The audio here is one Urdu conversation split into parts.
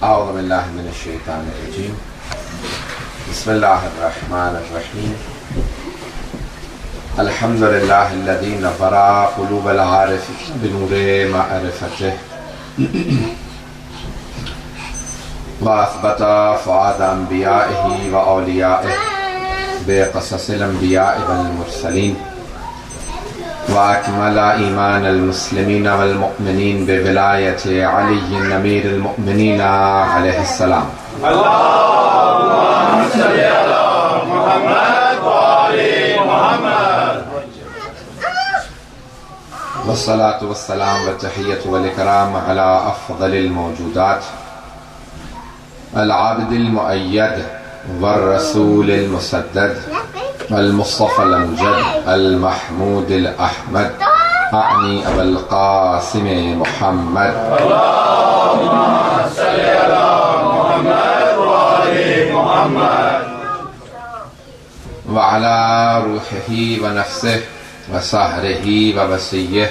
اعوذ باللہ من الشیطان الرجیم بسم اللہ الرحمن الرحیم الحمد للہ الذی نور قلوب العارفین بنور معرفتہ واثبت فؤاد انبیائہ واولیائہ بقصص الانبیاء والمرسلین واکمل ایمان المسلمین والمؤمنین بولایت علی امیر المؤمنین علیہ السلام. اللہم صلی علی محمد وآل محمد. والصلاة والسلام والتحیۃ والاکرام علی افضل الموجودات العابد المؤید والرسول المسدد المصطفى الامجد المحمود الاحمد اعنی ابا القاسم محمد. اللهم صل على محمد وآل محمد وعلى روحه ونفسه وسهره ووصيه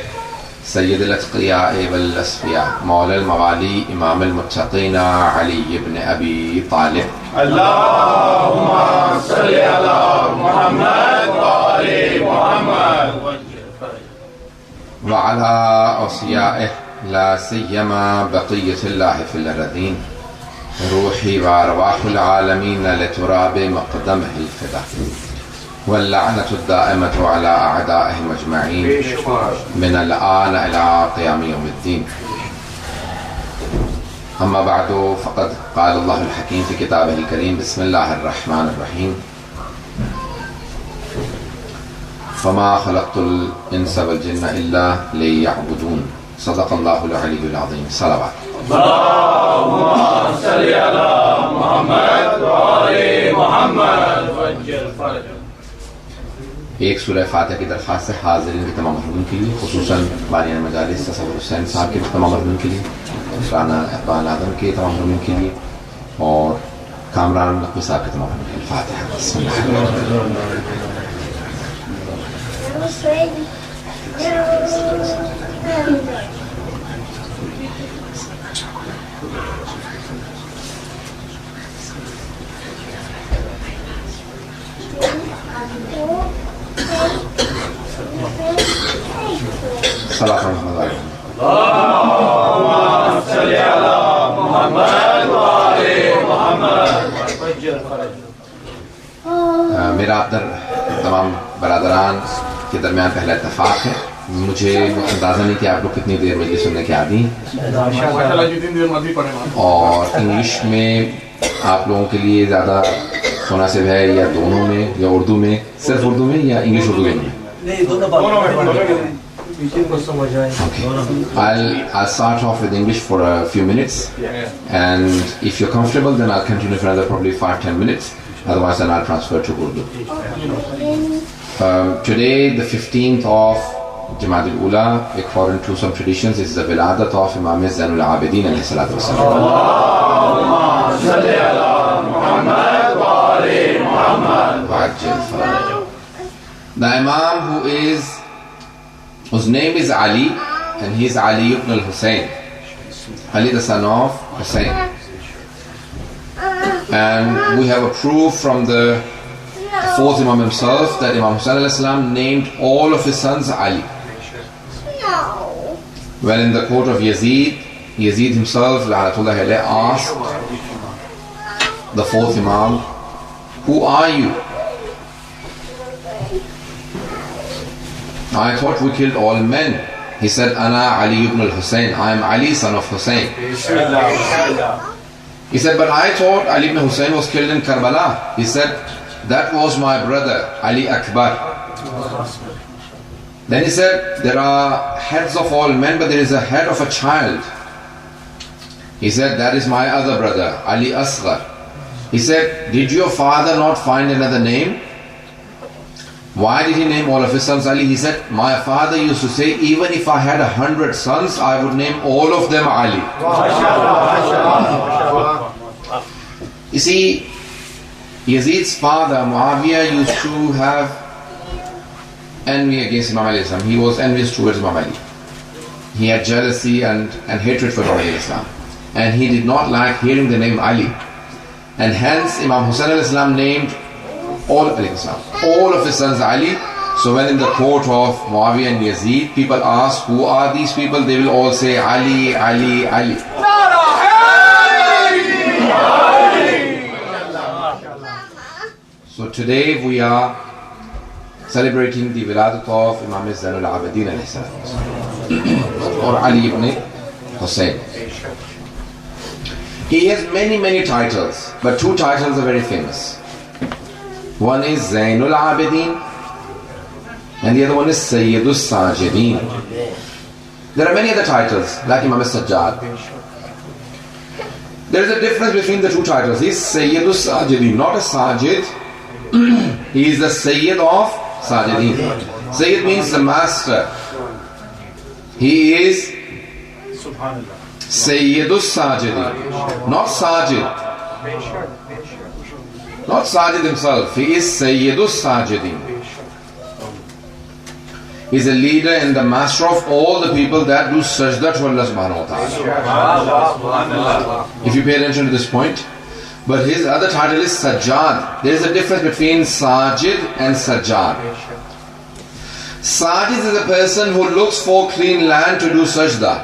سید الاتقیاء والاصفیاء مولا الموالی امام المتقین علی بن ابی طالب. اللهم صل على محمد وآل محمد وعلى اوصیائه لا سیما بقیة اللہ فی الارضین روحی وارواح العالمین لتراب مقدمه الفدا واللعنة الدائمة على أعدائهم أجمعين من الآن إلى قيام يوم الدين. أما بعد فقد قال الله الحكيم في كتابه الكريم بسم الله الرحمن الرحيم فما خلقت الإنس والجن إلا ليعبدون صدق الله العلي العظيم. صلوات. اللهم صل على محمد وآل محمد وعجل فرجه. ایک سورہ فاتحہ کی درخواست ہے حاضرین کے تمام مہمانوں کے لیے، خصوصاً بانیان مجالس تصور حسین صاحب کے تمام مہمانوں کے لیے، رانا اقبال اعظم کے تمام مہمانوں کے لیے، اور کامران نقوی صاحب کے تمام مہمانوں کے لیے. فاتحہ. بسم صلاة محمد. اللهم صل على محمد وآل محمد. میرا آپ در تمام برادران کے درمیان پہلا اتفاق ہے. مجھے اندازہ نہیں کہ آپ لوگ کتنی دیر مجلس سننے کے عادی ہیں، اور انگلش میں آپ لوگوں کے لیے زیادہ مناسب ہے یا دونوں میں یا اردو میں، صرف اردو میں یا انگلش اردو میں؟ I'll start off with English for a few minutes, and if you're comfortable then I'll continue for another probably 5-10 minutes, otherwise then I'll transfer to Urdu. Today, the 15th of Jamad al-Ula, according to some traditions, is the Wiladat of Imam Zainul Abidin alayhi salatu wassalam. Allahumma salli ala Muhammad wa ali Muhammad wa'ajjal farajah. The Imam whose name is Ali, and he is Ali ibn al-Hussein, Ali the son of Hussein, and we have a proof from the fourth Imam himself that Imam Hussein alayhi salam named all of his sons Ali. Well, in the court of Yazid himself la'natullahi alayhi asked the fourth Imam, who are you? I thought we killed all men. He said, Ana Ali ibn al-Hussein, I am Ali son of Hussein. He said, but I thought Ali ibn Hussein was killed in Karbala. He said, that was my brother Ali Akbar. Then he said, there are heads of all men, but there is a head of a child. He said, that is my other brother Ali Asghar. He said, did your father not find another name? Why did he name all of his sons Ali? He said, my father used to say, even if I had 100 sons, I would name all of them Ali. You see, Yazid's father Muawiyah used to have envy against Imam Ali. He was envious towards Imam Ali. He had jealousy and hatred for Imam Ali. and he did not like hearing the name Ali. And hence Imam Hussain alayhi salam named all of his sons Ali. So when in the court of Muawiyah and Yazid, people ask, who are these people? They will all say Ali, Ali, Ali. So today we are celebrating the wiladat of Imam Zainul Abidin alayhi salam, or Ali ibn Hussain. He has many titles, but two titles are very famous. One is Zainul Abidin and the other one is Sayyidus Sajidin. There are many other titles like Imam Sajjad. There is a difference between the two titles. He is Sayyidus Sajidin, not a Sajid. He is the Sayyid of Sajidin. Sayyid means the master. He is Sayyidus Sajidin, not Sajid. Not Sajid himself. He is Sayyidus Sajidin. He is a leader and the master of all the people that do sajda to Allah subhanahu wa ta'ala. If you pay attention to this point. But his other title is Sajjad. There is a difference between Sajid and Sajjad. Sajid is a person who looks for clean land to do sajda.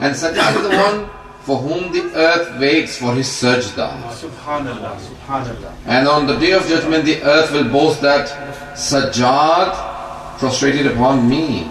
And Sajjad is the one for whom the earth waits for his sajda. Subhanallah, Subhanallah. And on the day of judgment, the earth will boast that Sajjad prostrated upon me.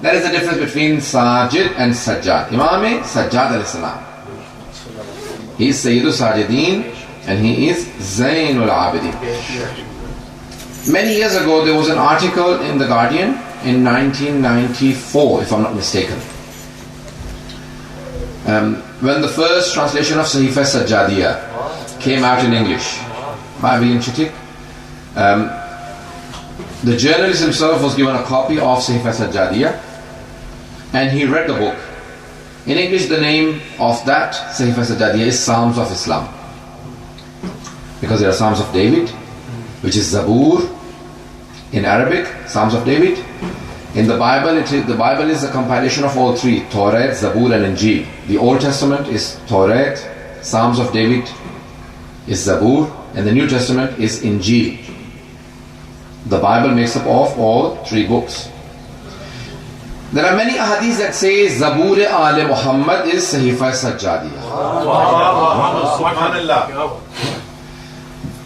There is a difference between Sajid and Sajjad. Imam Sajjad alayhi salam, he is Sayyidul Sajidin and he is Zainul Abidin. Many years ago there was an article in The Guardian in 1994, if I'm not mistaken, when the first translation of Sahifa Sajjadiyah came out in English by William Chittick. The journalist himself was given a copy of Sahifa Sajjadiyah and he read the book. In English, the name of that Sahifa Sajjadiyah is Psalms of Islam, because there are Psalms of David, which is Zabur in Arabic, Psalms of David. In the Bible, the Bible is a compilation of all three: Torah, Zabur and Injil. The Old Testament is Torah, Psalms of David is Zabur, and the New Testament is Injil. The Bible makes up of all three books. There are many ahadith that say Zabur Al Muhammad is Sahifa Sajjadiyah.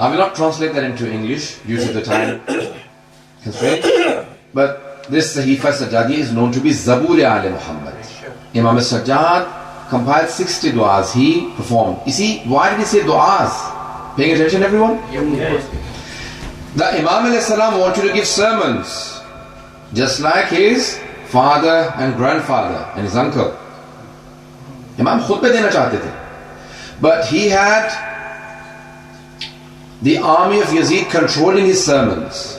I will not translate that into English due to the time constraint, but this Sahifa Sajjadiyah is known to be Zabur Al Muhammad. Imam Sajjad compiled 60 du'as he performed. You see, why did he say du'as? Paying attention, everyone? Yes. The Imam alayhi salam wanted to give sermons, just like his father and grandfather and his uncle. Imam khutbah dena chahte the, but he had the army of Yazid controlling his sermons.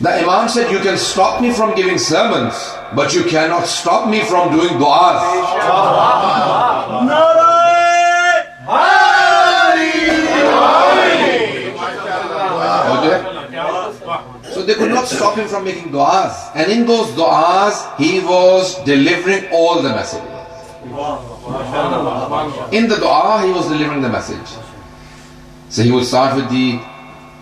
The Imam said, you can stop me from giving sermons, but you cannot stop me from doing du'as. So they could not stop him from making du'as. And in those du'as, he was delivering all the messages. In the du'a, he was delivering the message. So he would start with the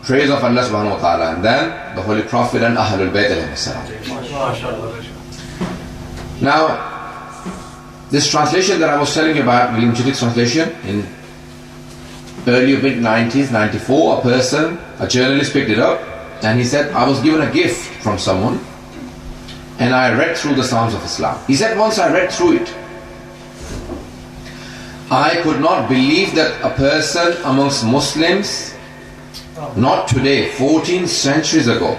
praise of Allah subhanahu wa ta'ala, and then the Holy Prophet and Ahlul Bayt alayhi salam. Now, This translation that I was telling you about, William Chittick's translation, in early mid-90s, 94, a journalist picked it up and he said, I was given a gift from someone and I read through the Psalms of Islam. He said, once I read through it, I could not believe that a person amongst Muslims, not today, 14 centuries ago,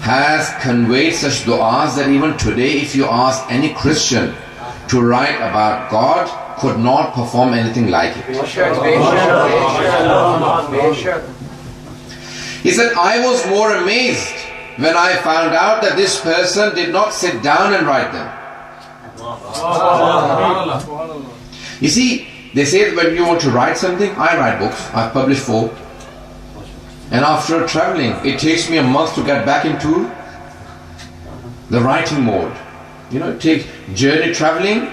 has conveyed such du'as that even today if you ask any Christian to write about God, could not perform anything like it. He said, I was more amazed when I found out that this person did not sit down and write them. You see, they say that when you want to write something, I write books. I've published 4. And after traveling, it takes me a month to get back into the writing mode. You know, it takes journey traveling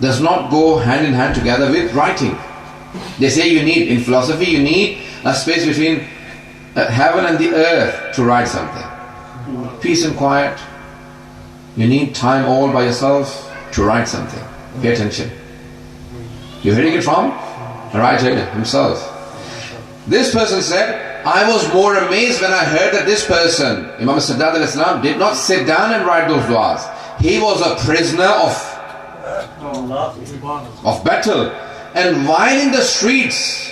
does not go hand in hand together with writing. They say you need, in philosophy, you need a space between heaven and the earth to write something. Peace and quiet. You need time all by yourself to write something. Pay attention. You're hearing it from the writer himself. This person said, I was more amazed when I heard that this person, Imam Sadat al-Islam, did not sit down and write those du'as. He was a prisoner of battle. And while in the streets,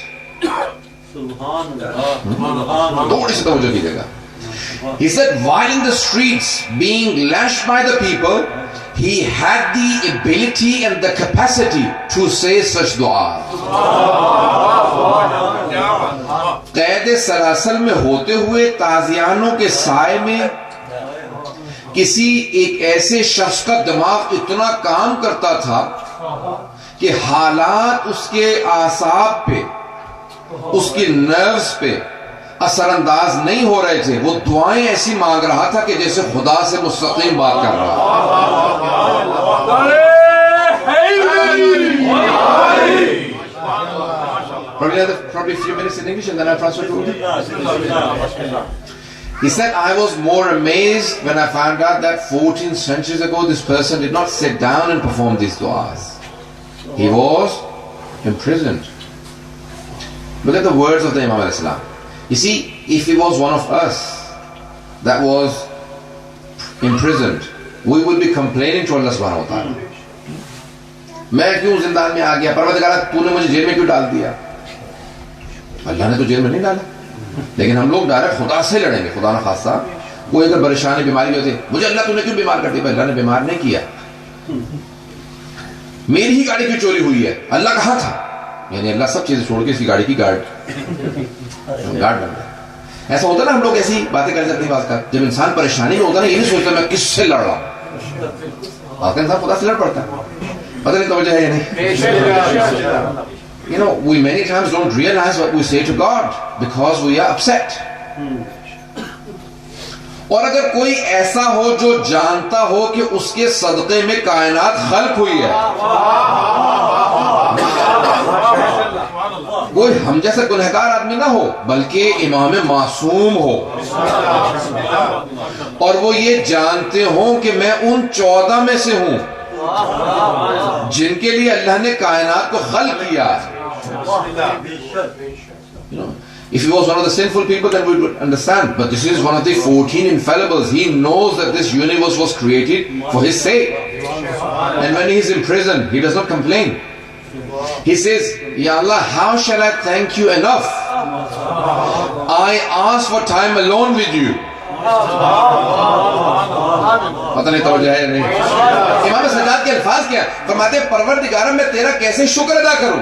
he said, while in the streets being lashed by the people, he had the ability and the capacity to say such du'as. قید سلاسل میں ہوتے ہوئے تازیانوں کے سائے میں کسی ایک ایسے شخص کا دماغ اتنا کام کرتا تھا کہ حالات اس کے اعصاب پہ، اس کی نروز پہ اثر انداز نہیں ہو رہے تھے. وہ دعائیں ایسی مانگ رہا تھا کہ جیسے خدا سے مستقیم بات کر رہا. Probably a few minutes in English and then I'll transfer to Urdu. He said, I was more amazed when I found out that 14 centuries ago this person did not sit down and perform these du'as. He was imprisoned. Look at the words of the Imam al-Islam. You see, if he was one of us that was imprisoned, we would be complaining to Allah subhanahu wa ta'ala. میں کیوں زندان میں آ گیا؟ پروردگارہ تو نے مجھے جیل میں کیوں ڈال دیا؟ اللہ نے تو جیل میں نہیں ڈالا، لیکن ہم لوگ ڈائریکٹ خدا سے لڑیں گے. خدا نہ خواستہ کوئی اگر پریشانی بیماری ہوتی، مجھے اللہ تو نے کیوں بیمار کر دیا؟ اللہ نے بیمار نہیں کیا. میری ہی گاڑی کی چوری ہوئی ہے، اللہ کہاں تھا؟ یعنی اللہ سب چیزیں چھوڑ کے اس کی گاڑی کی گارڈ بن گیا. ایسا ہوتا نا، ہم لوگ ایسی باتیں کر جاتے ہیں. بات کر جب انسان پریشانی میں ہوتا ہے نا، یہ نہیں سوچتا میں کس سے لڑ رہا ہوں. آخر انسان خدا سے لڑ پڑتا ہے. پتہ نہیں توجہ ہے یا نہیں. You know, we many times don't realize what we say to God because we are upset. اور اگر کوئی ایسا ہو جو جانتا ہو کہ اس کے صدقے میں کائنات خلق ہوئی ہے، کوئی ہم جیسا گنہگار آدمی نہ ہو بلکہ امام معصوم ہو، اور وہ یہ جانتے ہوں کہ میں ان 14 میں سے ہوں جن کے لیے اللہ نے کائنات کو خلق کیا ہے. You know, if he was one of the sinful people, then we would understand. But this is one of the 14 infallibles. He knows that this universe was created for his sake. And when he is in prison, he does not complain. He says, Ya Allah, how shall I thank you enough? I ask for time alone with you. پتہ نہیں توجہ ہے یا نہیں. امام سجاد کے الفاظ کیا فرماتے ہیں، پروردگارہ میں تیرا کیسے شکر ادا کروں.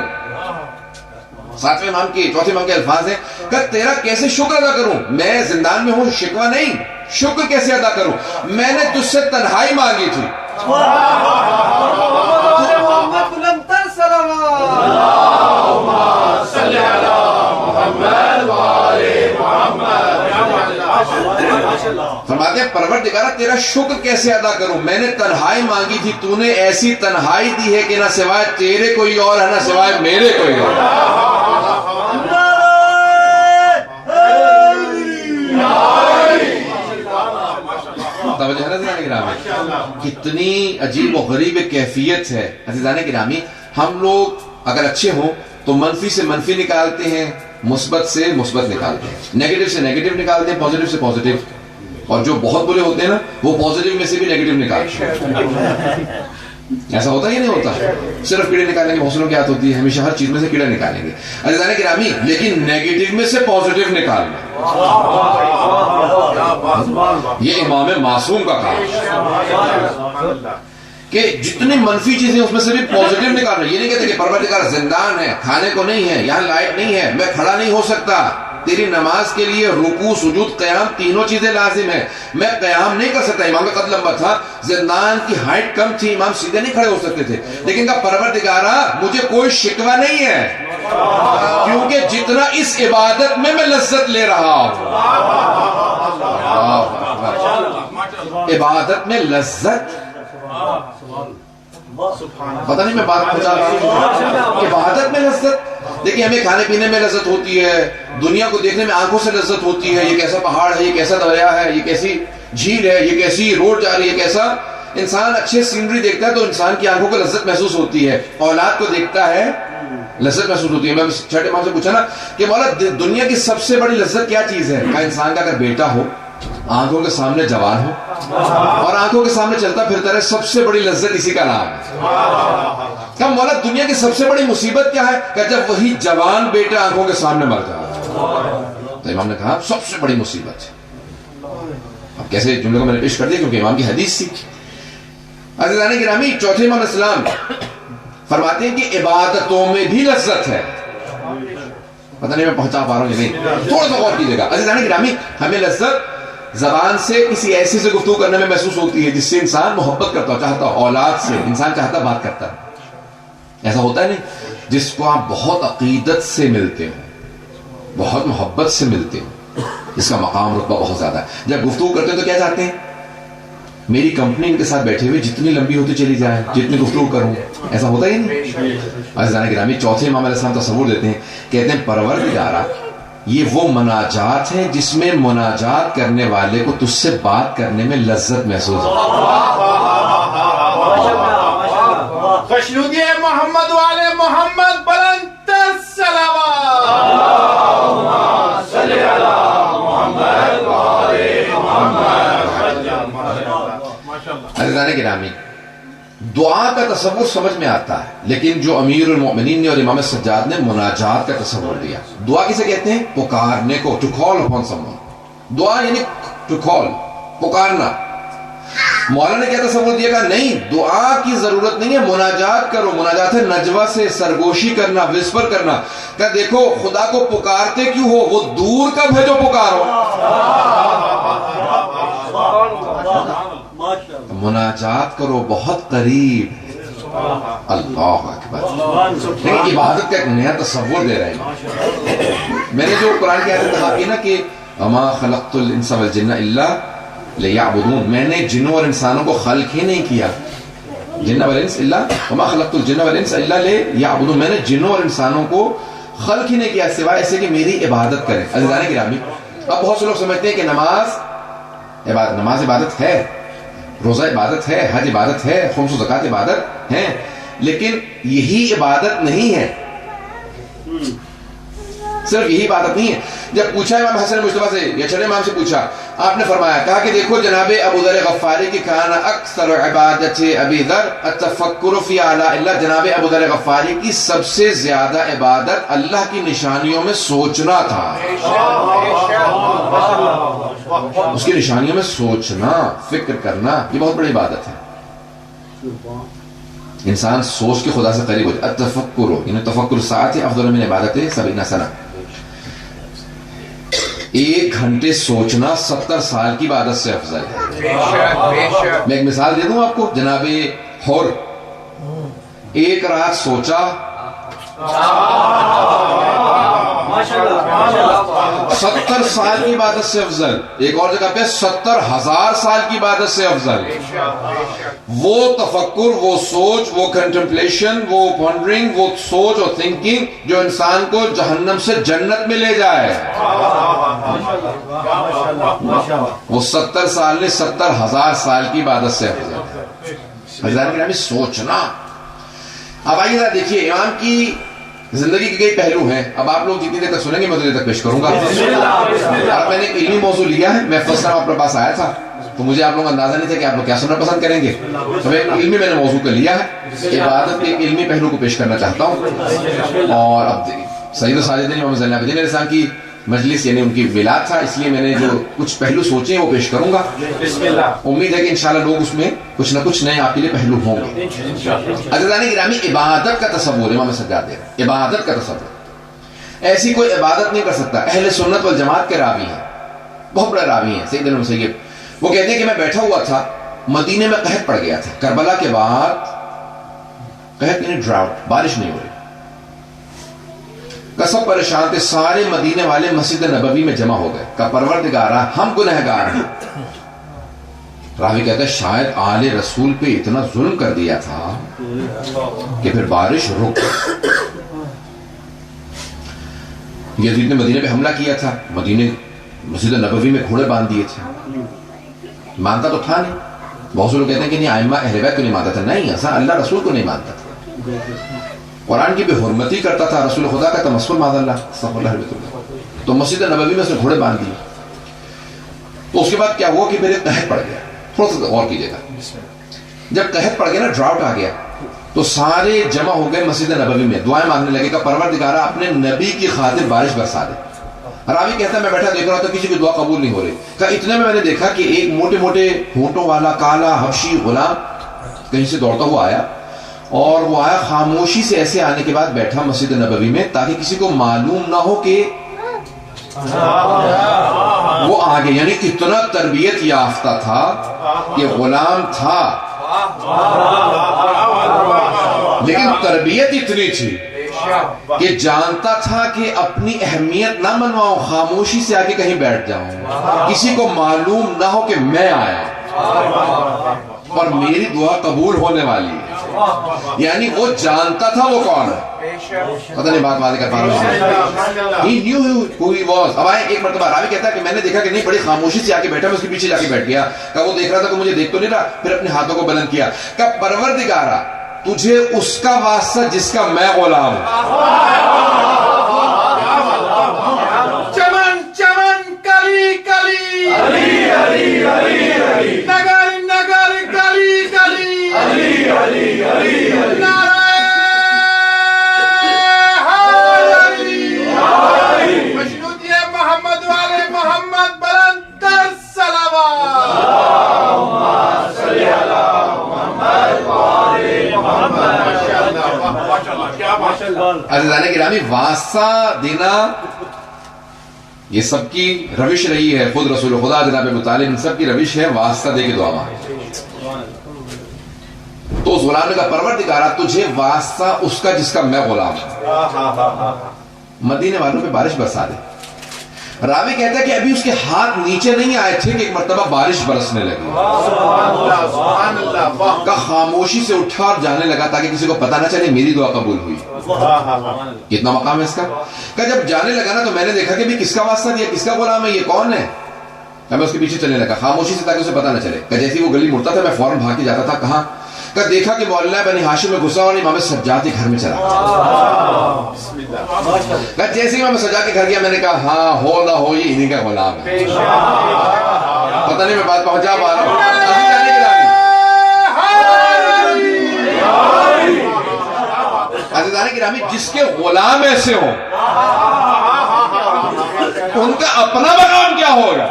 7ویں امام کی 4تھے امام کے الفاظ ہیں کہ تیرا کیسے شکر ادا کروں. میں زندان میں ہوں، شکوہ نہیں، شکر کیسے ادا کروں. میں نے تجھ سے تنہائی مانگی تھی. فرماتے ہیں پروردگارہ تیرا شکر کیسے ادا کروں. میں نے تنہائی مانگی تھی، تو نے ایسی تنہائی دی ہے کہ نہ سوائے تیرے کوئی اور ہے، نہ سوائے میرے کوئی اور. توجہ ہے نا. گرامی کتنی عجیب و غریب کیفیت ہے. عزیزان گرامی ہم لوگ اگر اچھے ہوں تو منفی سے منفی نکالتے ہیں, مثبت سے مثبت نکالتے ہیں, نیگیٹو سے نیگیٹو نکالتے ہیں, پازیٹو سے پازیٹو, اور جو بہت برے ہوتے ہیں نا وہ پازیٹو میں سے بھی نیگیٹو نکالتے ہیں. ایسا ہوتا ہی نہیں ہوتا. صرف کیڑے نکالنے کی حوصلوں کی عادت ہوتی ہے, ہمیشہ ہر چیز میں سے کیڑا نکالیں گے. عزیزان گرامی لیکن نیگیٹو میں سے پازیٹو نکالنا یہ امام معصوم کا کام ہے کہ جتنی منفی چیزیں اس میں سے بھی پازیٹو نکالنا. یہ نہیں کہتے کہ پروردگار زندان ہے, کھانے کو نہیں ہے, یہاں لائٹ نہیں ہے, میں کھڑا نہیں ہو سکتا. تیری نماز کے لیے رکوع سجود قیام تینوں چیزیں لازم ہیں, میں قیام نہیں کر سکتا. امام کا قد لمبا تھا, زندان کی ہائٹ کم تھی, امام سیدھے نہیں کھڑے ہو سکتے تھے, لیکن کہا پروردگارا مجھے کوئی شکوہ نہیں ہے کیونکہ جتنا اس عبادت میں لذت لے رہا ہوں. عبادت میں لذت, پتہ نہیں میں بات پہنچا رہا ہوں. عبادت میں لذت. دیکھیں ہمیں کھانے پینے میں لذت ہوتی ہے, دنیا کو دیکھنے میں آنکھوں سے لذت ہوتی ہے. یہ کیسا پہاڑ ہے, یہ کیسا دریا ہے, یہ کیسی جھیل ہے, یہ کیسی روڈ جا رہی ہے, کیسا انسان اچھے سینری دیکھتا ہے تو انسان کی آنکھوں کو لذت محسوس ہوتی ہے. اولاد کو دیکھتا ہے لذت محسوس ہوتی ہے. میں چھٹے امام سے پوچھا نا کہ مولا دنیا کی سب سے بڑی لذت کیا چیز ہے؟ کہا انسان کا اگر بیٹا ہو, آنکھوں کے سامنے جوان ہو اور آنکھوں کے سامنے چلتا پھرتا رہے, سب سے بڑی لذت اسی کا نام ہے. کہ مولا دنیا کی سب سے بڑی مصیبت کیا ہے؟ کہ جب وہی جوان بیٹا آنکھوں کے سامنے مر جائے. تو امام نے کہا سب سے بڑی مصیبت ہے. اب کیسے جملے کو میں نے پیش کر دیا کیونکہ امام کی حدیث تھی. عزیزان گرامی چوتھے امام اسلام فرماتے ہیں کہ عبادتوں میں بھی لذت ہے. پتہ نہیں میں پہنچا پا رہا ہوں یا نہیں, تھوڑا سا غور کیجیے گا. عزیزان گرامی ہمیں لذت زبان سے کسی ایسی سے گفتگو کرنے میں محسوس ہوتی ہے جس سے انسان محبت کرتا ہو, چاہتا ہو. اولاد سے انسان چاہتا بات کرتا ہے. ایسا ہوتا ہے نہیں جس کو آپ بہت عقیدت سے ملتے ہو, بہت محبت سے ملتے ہو, اس کا مقام رتبہ بہت زیادہ ہے. جب گفتگو کرتے ہیں تو کیا چاہتے ہیں؟ میری کمپنی ان کے ساتھ بیٹھے ہوئے جتنی لمبی ہوتی چلی جائے, جتنی گفتگو کروں. ایسا ہوتا ہی نہیں. عزیزان گرامی چوتھے امام علیہ السلام تصور دیتے ہیں, کہتے ہیں پروردگارا یہ وہ مناجات ہے جس میں مناجات کرنے والے کو تجھ سے بات کرنے میں لذت محسوس ہوتی خوشنودی محمد والے محمد بلند صلوات. اللہم صلی علی محمد والے محمد. عزیزان گرامی دعا کا تصور سمجھ میں آتا ہے, لیکن جو امیر المؤمنین نے اور امام سجاد نے مناجات کا تصور دیا. دعا کسے کہتے ہیں؟ پکارنے کو, to call upon someone. دعا یعنی to call, پکارنا. مولانا نے کیا تصور دیا؟ کہ نہیں, دعا کی ضرورت نہیں ہے, مناجات کرو. مناجات ہے نجوہ سے سرگوشی کرنا, وسپر کرنا. کہ دیکھو خدا کو پکارتے کیوں ہو, وہ دور کب ہے جو پکارو. مناجات کرو, بہت قریب. اللہ اکبر. لیکن عبادت کا ایک نیا تصور دے رہے ہیں. میں نے جو قرآن کی آیت کہا نا کہ وما خلقت الانس والجن الا لیعبدون, میں نے جنوں اور انسانوں کو خلق ہی نہیں کیا. جن والانس الا وما خلقت الجن والانس الا لیعبدون, میں نے جنوں اور انسانوں کو خلق ہی نہیں کیا سوائے ایسے کہ میری عبادت کریں. عزیزان گرامی اب بہت سے لوگ سمجھتے ہیں کہ نماز عبادت ہے, روزہ عبادت ہے, حج عبادت ہے, خمس و زکوٰۃ عبادت ہے, لیکن یہی عبادت نہیں ہے. صرف یہی عبادت نہیں ہے. جب پوچھا امام حسن مصطفیٰ سے یا چھٹے امام سے پوچھا, آپ نے فرمایا, کہا کہ دیکھو جناب ابو ذر غفاری کی کان اکثر عبادت ابی ذر التفکر فی اعلیٰ اللہ. جناب ابو ذر غفاری کی سب سے زیادہ عبادت اللہ کی نشانیوں میں سوچنا تھا. اس کی نشانیوں میں سوچنا, فکر کرنا, یہ بہت بڑی عبادت ہے. انسان سوچ کے خدا سے قریب ہو جائے. التفکر یعنی تفکر ساعت افضل من عبادت 70 سنہ. 1 گھنٹے سوچنا 70 سال کی عبادت سے افضل ہے. میں ایک مثال دے دوں آپ کو. جناب حر 1 رات سوچا 70 سال کی عبادت سے افضل. ایک اور جگہ پہ 70,000 سال کی عبادت سے افضل. وہ تفکر، وہ سوچ، وہ کنٹمپلیشن، وہ پونڈرنگ، وہ سوچ اور تھنکنگ جو انسان کو جہنم سے جنت میں لے جائے، وہ 70 سال نے 70,000 سال کی عبادت سے حضرت گرامی سوچنا. اب آئیے ذرا دیکھیے امام کی زندگی کے کئی پہلو ہیں. اب آپ لوگ جتنی دیر تک سنیں گے میں اتنی دیر تک پیش کروں گا. اور میں نے ایک علمی موضوع لیا ہے. میں فرسٹ ٹائم آپ کے پاس آیا تھا تو مجھے آپ لوگوں کا اندازہ نہیں تھا کہ آپ لوگ کیا سننا پسند کریں گے. تو میں علمی میں نے موضوع کو لیا ہے، عبادت کے ایک علمی پہلو کو پیش کرنا چاہتا ہوں. اور اب سید الساجدین امام زین العابدین علیہ السلام کی مجلس یعنی ان کی ولادت تھا، اس لیے میں نے جو کچھ پہلو سوچے ہیں وہ پیش کروں گا. امید ہے کہ انشاءاللہ لوگ اس میں کچھ نہ کچھ نئے آپ کے لیے پہلو ہوں گے. عزیزان گرامی، عبادت کا تصور امام سجاد دے رہے ہیں. عبادت کا تصور، ایسی کوئی عبادت نہیں کر سکتا. اہل سنت والجماعت کے راوی ہیں، بہت بڑے راوی ہیں سیدنا مسیب. وہ کہتے ہیں کہ میں بیٹھا ہوا تھا مدینے میں قحط پڑ گیا تھا. کربلا کے بعد قحط یعنی ڈراؤٹ، بارش نہیں ہو رہی. سب پریشان تھے، سارے مدینے والے مسجد نبوی میں جمع ہو گئے. کہ پروردگارا ہم گنہگار ہیں. راوی کہتا ہے شاید آل رسول پہ اتنا ظلم کر دیا تھا کہ پھر بارش رک. یزید نے مدینے پہ حملہ کیا تھا، مدینے مسجد نبوی میں گھوڑے باندھ دیے تھے. مانتا تو تھا نہیں. بہت سے لوگ کہتے ہیں کہ نہیں ائمہ اہل بیت کو نہیں مانتا تھا. نہیں، ایسا اللہ رسول کو نہیں مانتا تھا، قرآن کی بے حرمتی کرتا تھا، رسول خدا کا تمسخر معاذ اللہ استغفر اللہ علیہ وسلم. تو مسجد نبوی میں اس نے گھوڑے باندھ دیے. تو اس کے بعد کیا ہوا کہ میرے قحط پڑ گیا. تھوڑا سا غور کیجیے گا. جب قحط پڑ گیا نا، ڈراؤٹ آ گیا، تو سارے جمع ہو گئے مسجد نبوی میں، دعائیں مانگنے لگے کہ پروردگارا اپنے نبی کی خاطر بارش برسا دے. راوی کہتا ہے میں بیٹھا دیکھ رہا تھا کسی کی دعا قبول نہیں ہو رہی. کہ اتنے میں میں نے دیکھا کہ ایک موٹے موٹے ہونٹوں والا کالا حبشی غلام کہیں سے دوڑتا ہوا آیا، اور وہ آیا خاموشی سے ایسے آنے کے بعد بیٹھا مسجد نبوی میں تاکہ کسی کو معلوم نہ ہو کہ وہ آگے. یعنی اتنا تربیت یافتہ تھا کہ غلام تھا لیکن تربیت اتنی تھی کہ جانتا تھا کہ اپنی اہمیت نہ منواؤں، خاموشی سے آگے کہیں بیٹھ جاؤں، کسی کو معلوم نہ ہو کہ میں آیا اور میری دعا قبول ہونے والی ہے. یعنی وہ جانتا تھا وہ کون ہے. پتہ نہیں بات واضح کر پا رہا ہوں. He knew who he was. اب آئے ایک مرتبہ راوی کہتا ہے کہ میں نے دیکھا کہ نہیں، بڑی خاموشی سے آ کے بیٹھا، میں اس کے پیچھے جا کے بیٹھ گیا. کہ وہ دیکھ رہا تھا کہ مجھے دیکھ تو نہیں رہا. پھر اپنے ہاتھوں کو بلند کیا کہ پروردگارا تجھے اس کا واسطہ جس کا میں غلام ہوں. چمن چمن کلی کلی علی علی علی علی، نگر نگر گلی گلی علی علی علی علی، نعرہ حیدری، مشروطیہ محمد والے محمد بلند تر صلوات. اللہم صلی علی محمد والے محمد. ماشاءاللہ کیا ماشاءاللہ. عزیزان گرامی، واسطہ دینا یہ سب کی روش رہی ہے. خود رسول خدا جناب ابو طالب ان سب کی روش ہے واسطہ دے کے دعا مانگنا. تو اس غلام نے کہا پروردگارا تجھے واسطہ اس کا جس کا میں غلام ہوں، مدینے والوں پہ بارش برسا دے. راوی کہتا ہے کہ ابھی اس کے ہاتھ نیچے نہیں آئے تھے کہ ایک مرتبہ بارش برسنے لگی. کا خاموشی سے اٹھا اور جانے لگا تاکہ کسی کو پتہ نہ چلے میری دعا قبول ہوئی. کتنا مقام ہے اس کا. کہ جب جانے لگا نا تو میں نے دیکھا کہ بھی کس کا واسطہ دیا، کس کا غلام ہے، یہ کون ہے. میں اس کے پیچھے چلنے لگا خاموشی سے تاکہ اسے پتہ نہ چلے. کہ جیسے وہ گلی مڑتا تھا میں فوراً بھاگ کے جاتا تھا. کہاں؟ کہ دیکھا کہ معلیٰ بنی ہاشم میں گھسا اور امام سجاد کے گھر میں چلا. کہ جیسے ہی امام سجاد کے گھر گیا میں نے کہا ہاں ہو نہ ہو یہ انہی کا غلام ہے. پتہ نہیں میں بات پہنچا پا رہا ہوں. عزیزان گرامی، جس کے غلام ایسے ہوں ان کا اپنا مقام کیا ہوگا.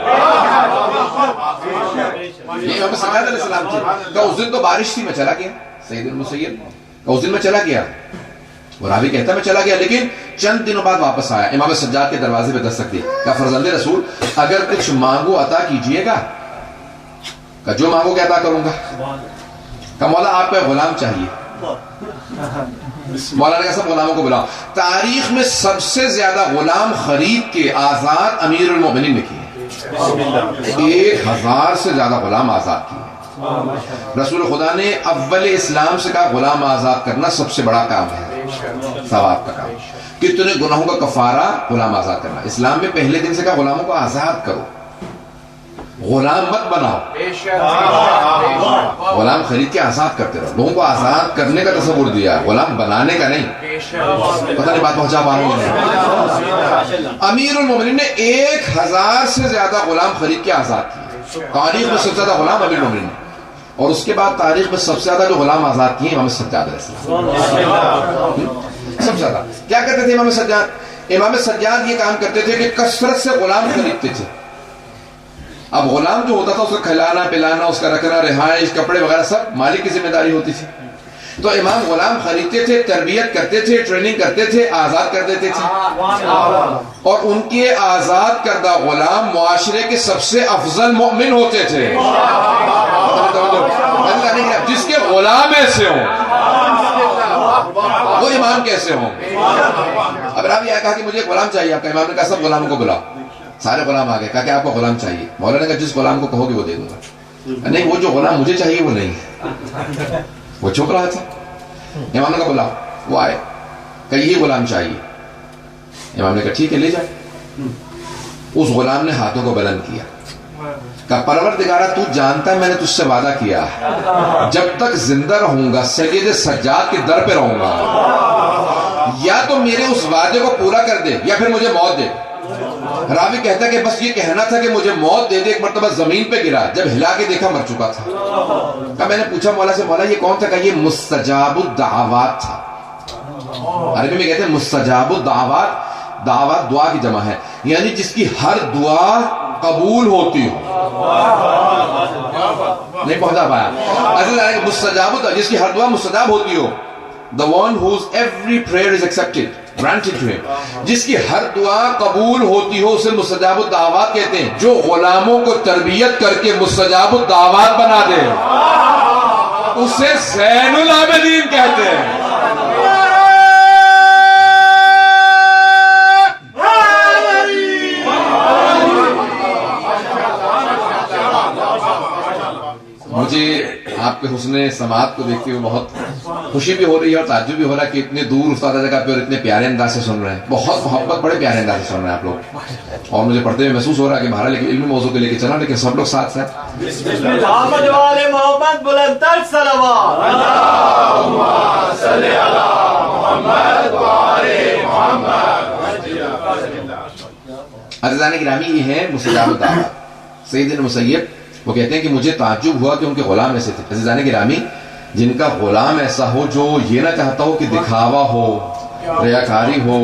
یہ امام سجاد علیہ السلام تھے. کہ اس دن تو بارش تھی، میں چلا گیا. سید المسیب کہ اس دن میں چلا گیا. وہ راوی کہتا ہے میں چلا گیا لیکن چند دنوں بعد واپس آیا. امام سجاد کے دروازے پہ دستک دی. کہ فرزند رسول اگر کچھ مانگو عطا کیجئے گا. کہ جو مانگو کہ عطا کروں گا. کہ مولا آپ کا غلام چاہیے. مولا نے کہا سب غلاموں کو بلاؤ. تاریخ میں سب سے زیادہ غلام خرید کے آزاد امیر المومنین نے کیے. 1000 سے زیادہ غلام آزاد کیے. رسول خدا نے اول اسلام سے کہا غلام آزاد کرنا سب سے بڑا کام ہے، ثواب کا کام. کتنے گناہوں کا کفارہ غلام آزاد کرنا. اسلام میں پہلے دن سے کہا غلاموں کو آزاد کرو، غلام مت بناؤ. غلام خرید کے آزاد کرتے رہو. لوگوں کو آزاد کرنے کا تصور دیا، غلام بنانے کا نہیں. پتہ نہیں بات پہنچا پا رہا ہوں. امیر المومنین نے 1000 سے زیادہ غلام خرید کے آزاد کیے. تاریخ میں سب سے زیادہ غلام امیر المومنین نے، اور اس کے بعد تاریخ میں سب سے زیادہ جو غلام آزاد کیے امام سجاد علیہ السلام. سب سے زیادہ کیا کرتے تھے امام سجاد؟ امام سجاد یہ کام کرتے تھے کہ کثرت سے غلام خریدتے تھے. اب غلام جو ہوتا تھا اس کا کھلانا پلانا، اس کا رکھنا، رہائش، کپڑے وغیرہ سب مالک کی ذمہ داری ہوتی تھی. تو امام غلام خریدتے تھے، تربیت کرتے تھے، ٹریننگ کرتے تھے، آزاد کر دیتے تھے. اور ان کے آزاد کردہ غلام معاشرے کے سب سے افضل مومن ہوتے تھے. جس کے غلام ایسے ہوں وہ امام کیسے ہوں. اب آپ یہ کہا کہ مجھے غلام چاہیے، آپ کا امام نے کہا سب غلاموں کو بلاؤ. سارے غلام آ گئے، کہا کہ آپ کو غلام چاہیے. مولانا نے کہا جس غلام کو کہو گے وہ دے دوں گا. نہیں، وہ جو غلام مجھے چاہیے وہ نہیں. وہ چھپ رہا تھا. امام نے کہا بلاؤ. وہ آئے، کہ یہ غلام چاہیے. امام نے کہا ٹھیک ہے لے جائے. اس غلام نے ہاتھوں کو بلند کیا، کہا پروردگارہ تو جانتا ہے میں نے تجھ سے وعدہ کیا ہے جب تک زندہ رہوں گا سید سجاد کے در پہ رہوں گا، یا تو میرے اس وعدے کو پورا کر دے یا پھر مجھے موت دے. راوی کہتا ہے کہ بس یہ کہنا تھا کہ مجھے موت دے دے. ایک مرتبہ زمین پہ گرا، جب ہلا کے دیکھا مر چکا تھا. کہا میں نے پوچھا مولا سے، مولا یہ کون تھا؟ کہا یہ مستجاب الدعوات تھا. عربی میں کہتے ہیں مستجاب الدعوات. دعوات دعا کی جمع ہے، یعنی جس کی ہر دعا قبول ہوتی ہو. نہیں پہنچا پایا. مستجاب جس کی ہر دعا مستجاب ہوتی ہو. The one whose every prayer is accepted, granted to him. جس کی ہر دعا قبول ہوتی ہو اسے مستجاب الدعوات کہتے ہیں. جو غلاموں کو تربیت کر کے مستجاب الدعوات بنا دے اسے زین العابدین کہتے ہیں. مجھے آپ کے حسن سماعت کو دیکھتے ہوئے بہت خوشی بھی ہو رہی ہے اور تعجب بھی ہو رہا ہے کہ اتنے دور استاد جگہ پہ اور اتنے پیارے انداز سے سن رہے ہیں. بہت محبت، بڑے پیارے انداز سے سن رہے ہیں آپ لوگ. اور مجھے پڑھتے ہوئے محسوس ہو رہا ہے کہ بہرحال علمی موضوع کو لے کے چلا، لیکن سب لوگ ساتھ ساتھ. عزیزان گرامی، یہ ہے مستجاب الدعوات. سیدنا مسیب وہ کہتے ہیں کہ مجھے تعجب ہوا کہ ان کے غلام ایسے تھے. عزیزان گرامی، جن کا غلام ایسا ہو جو یہ نہ چاہتا ہو کہ دکھاوا ہو، ریاکاری ہو،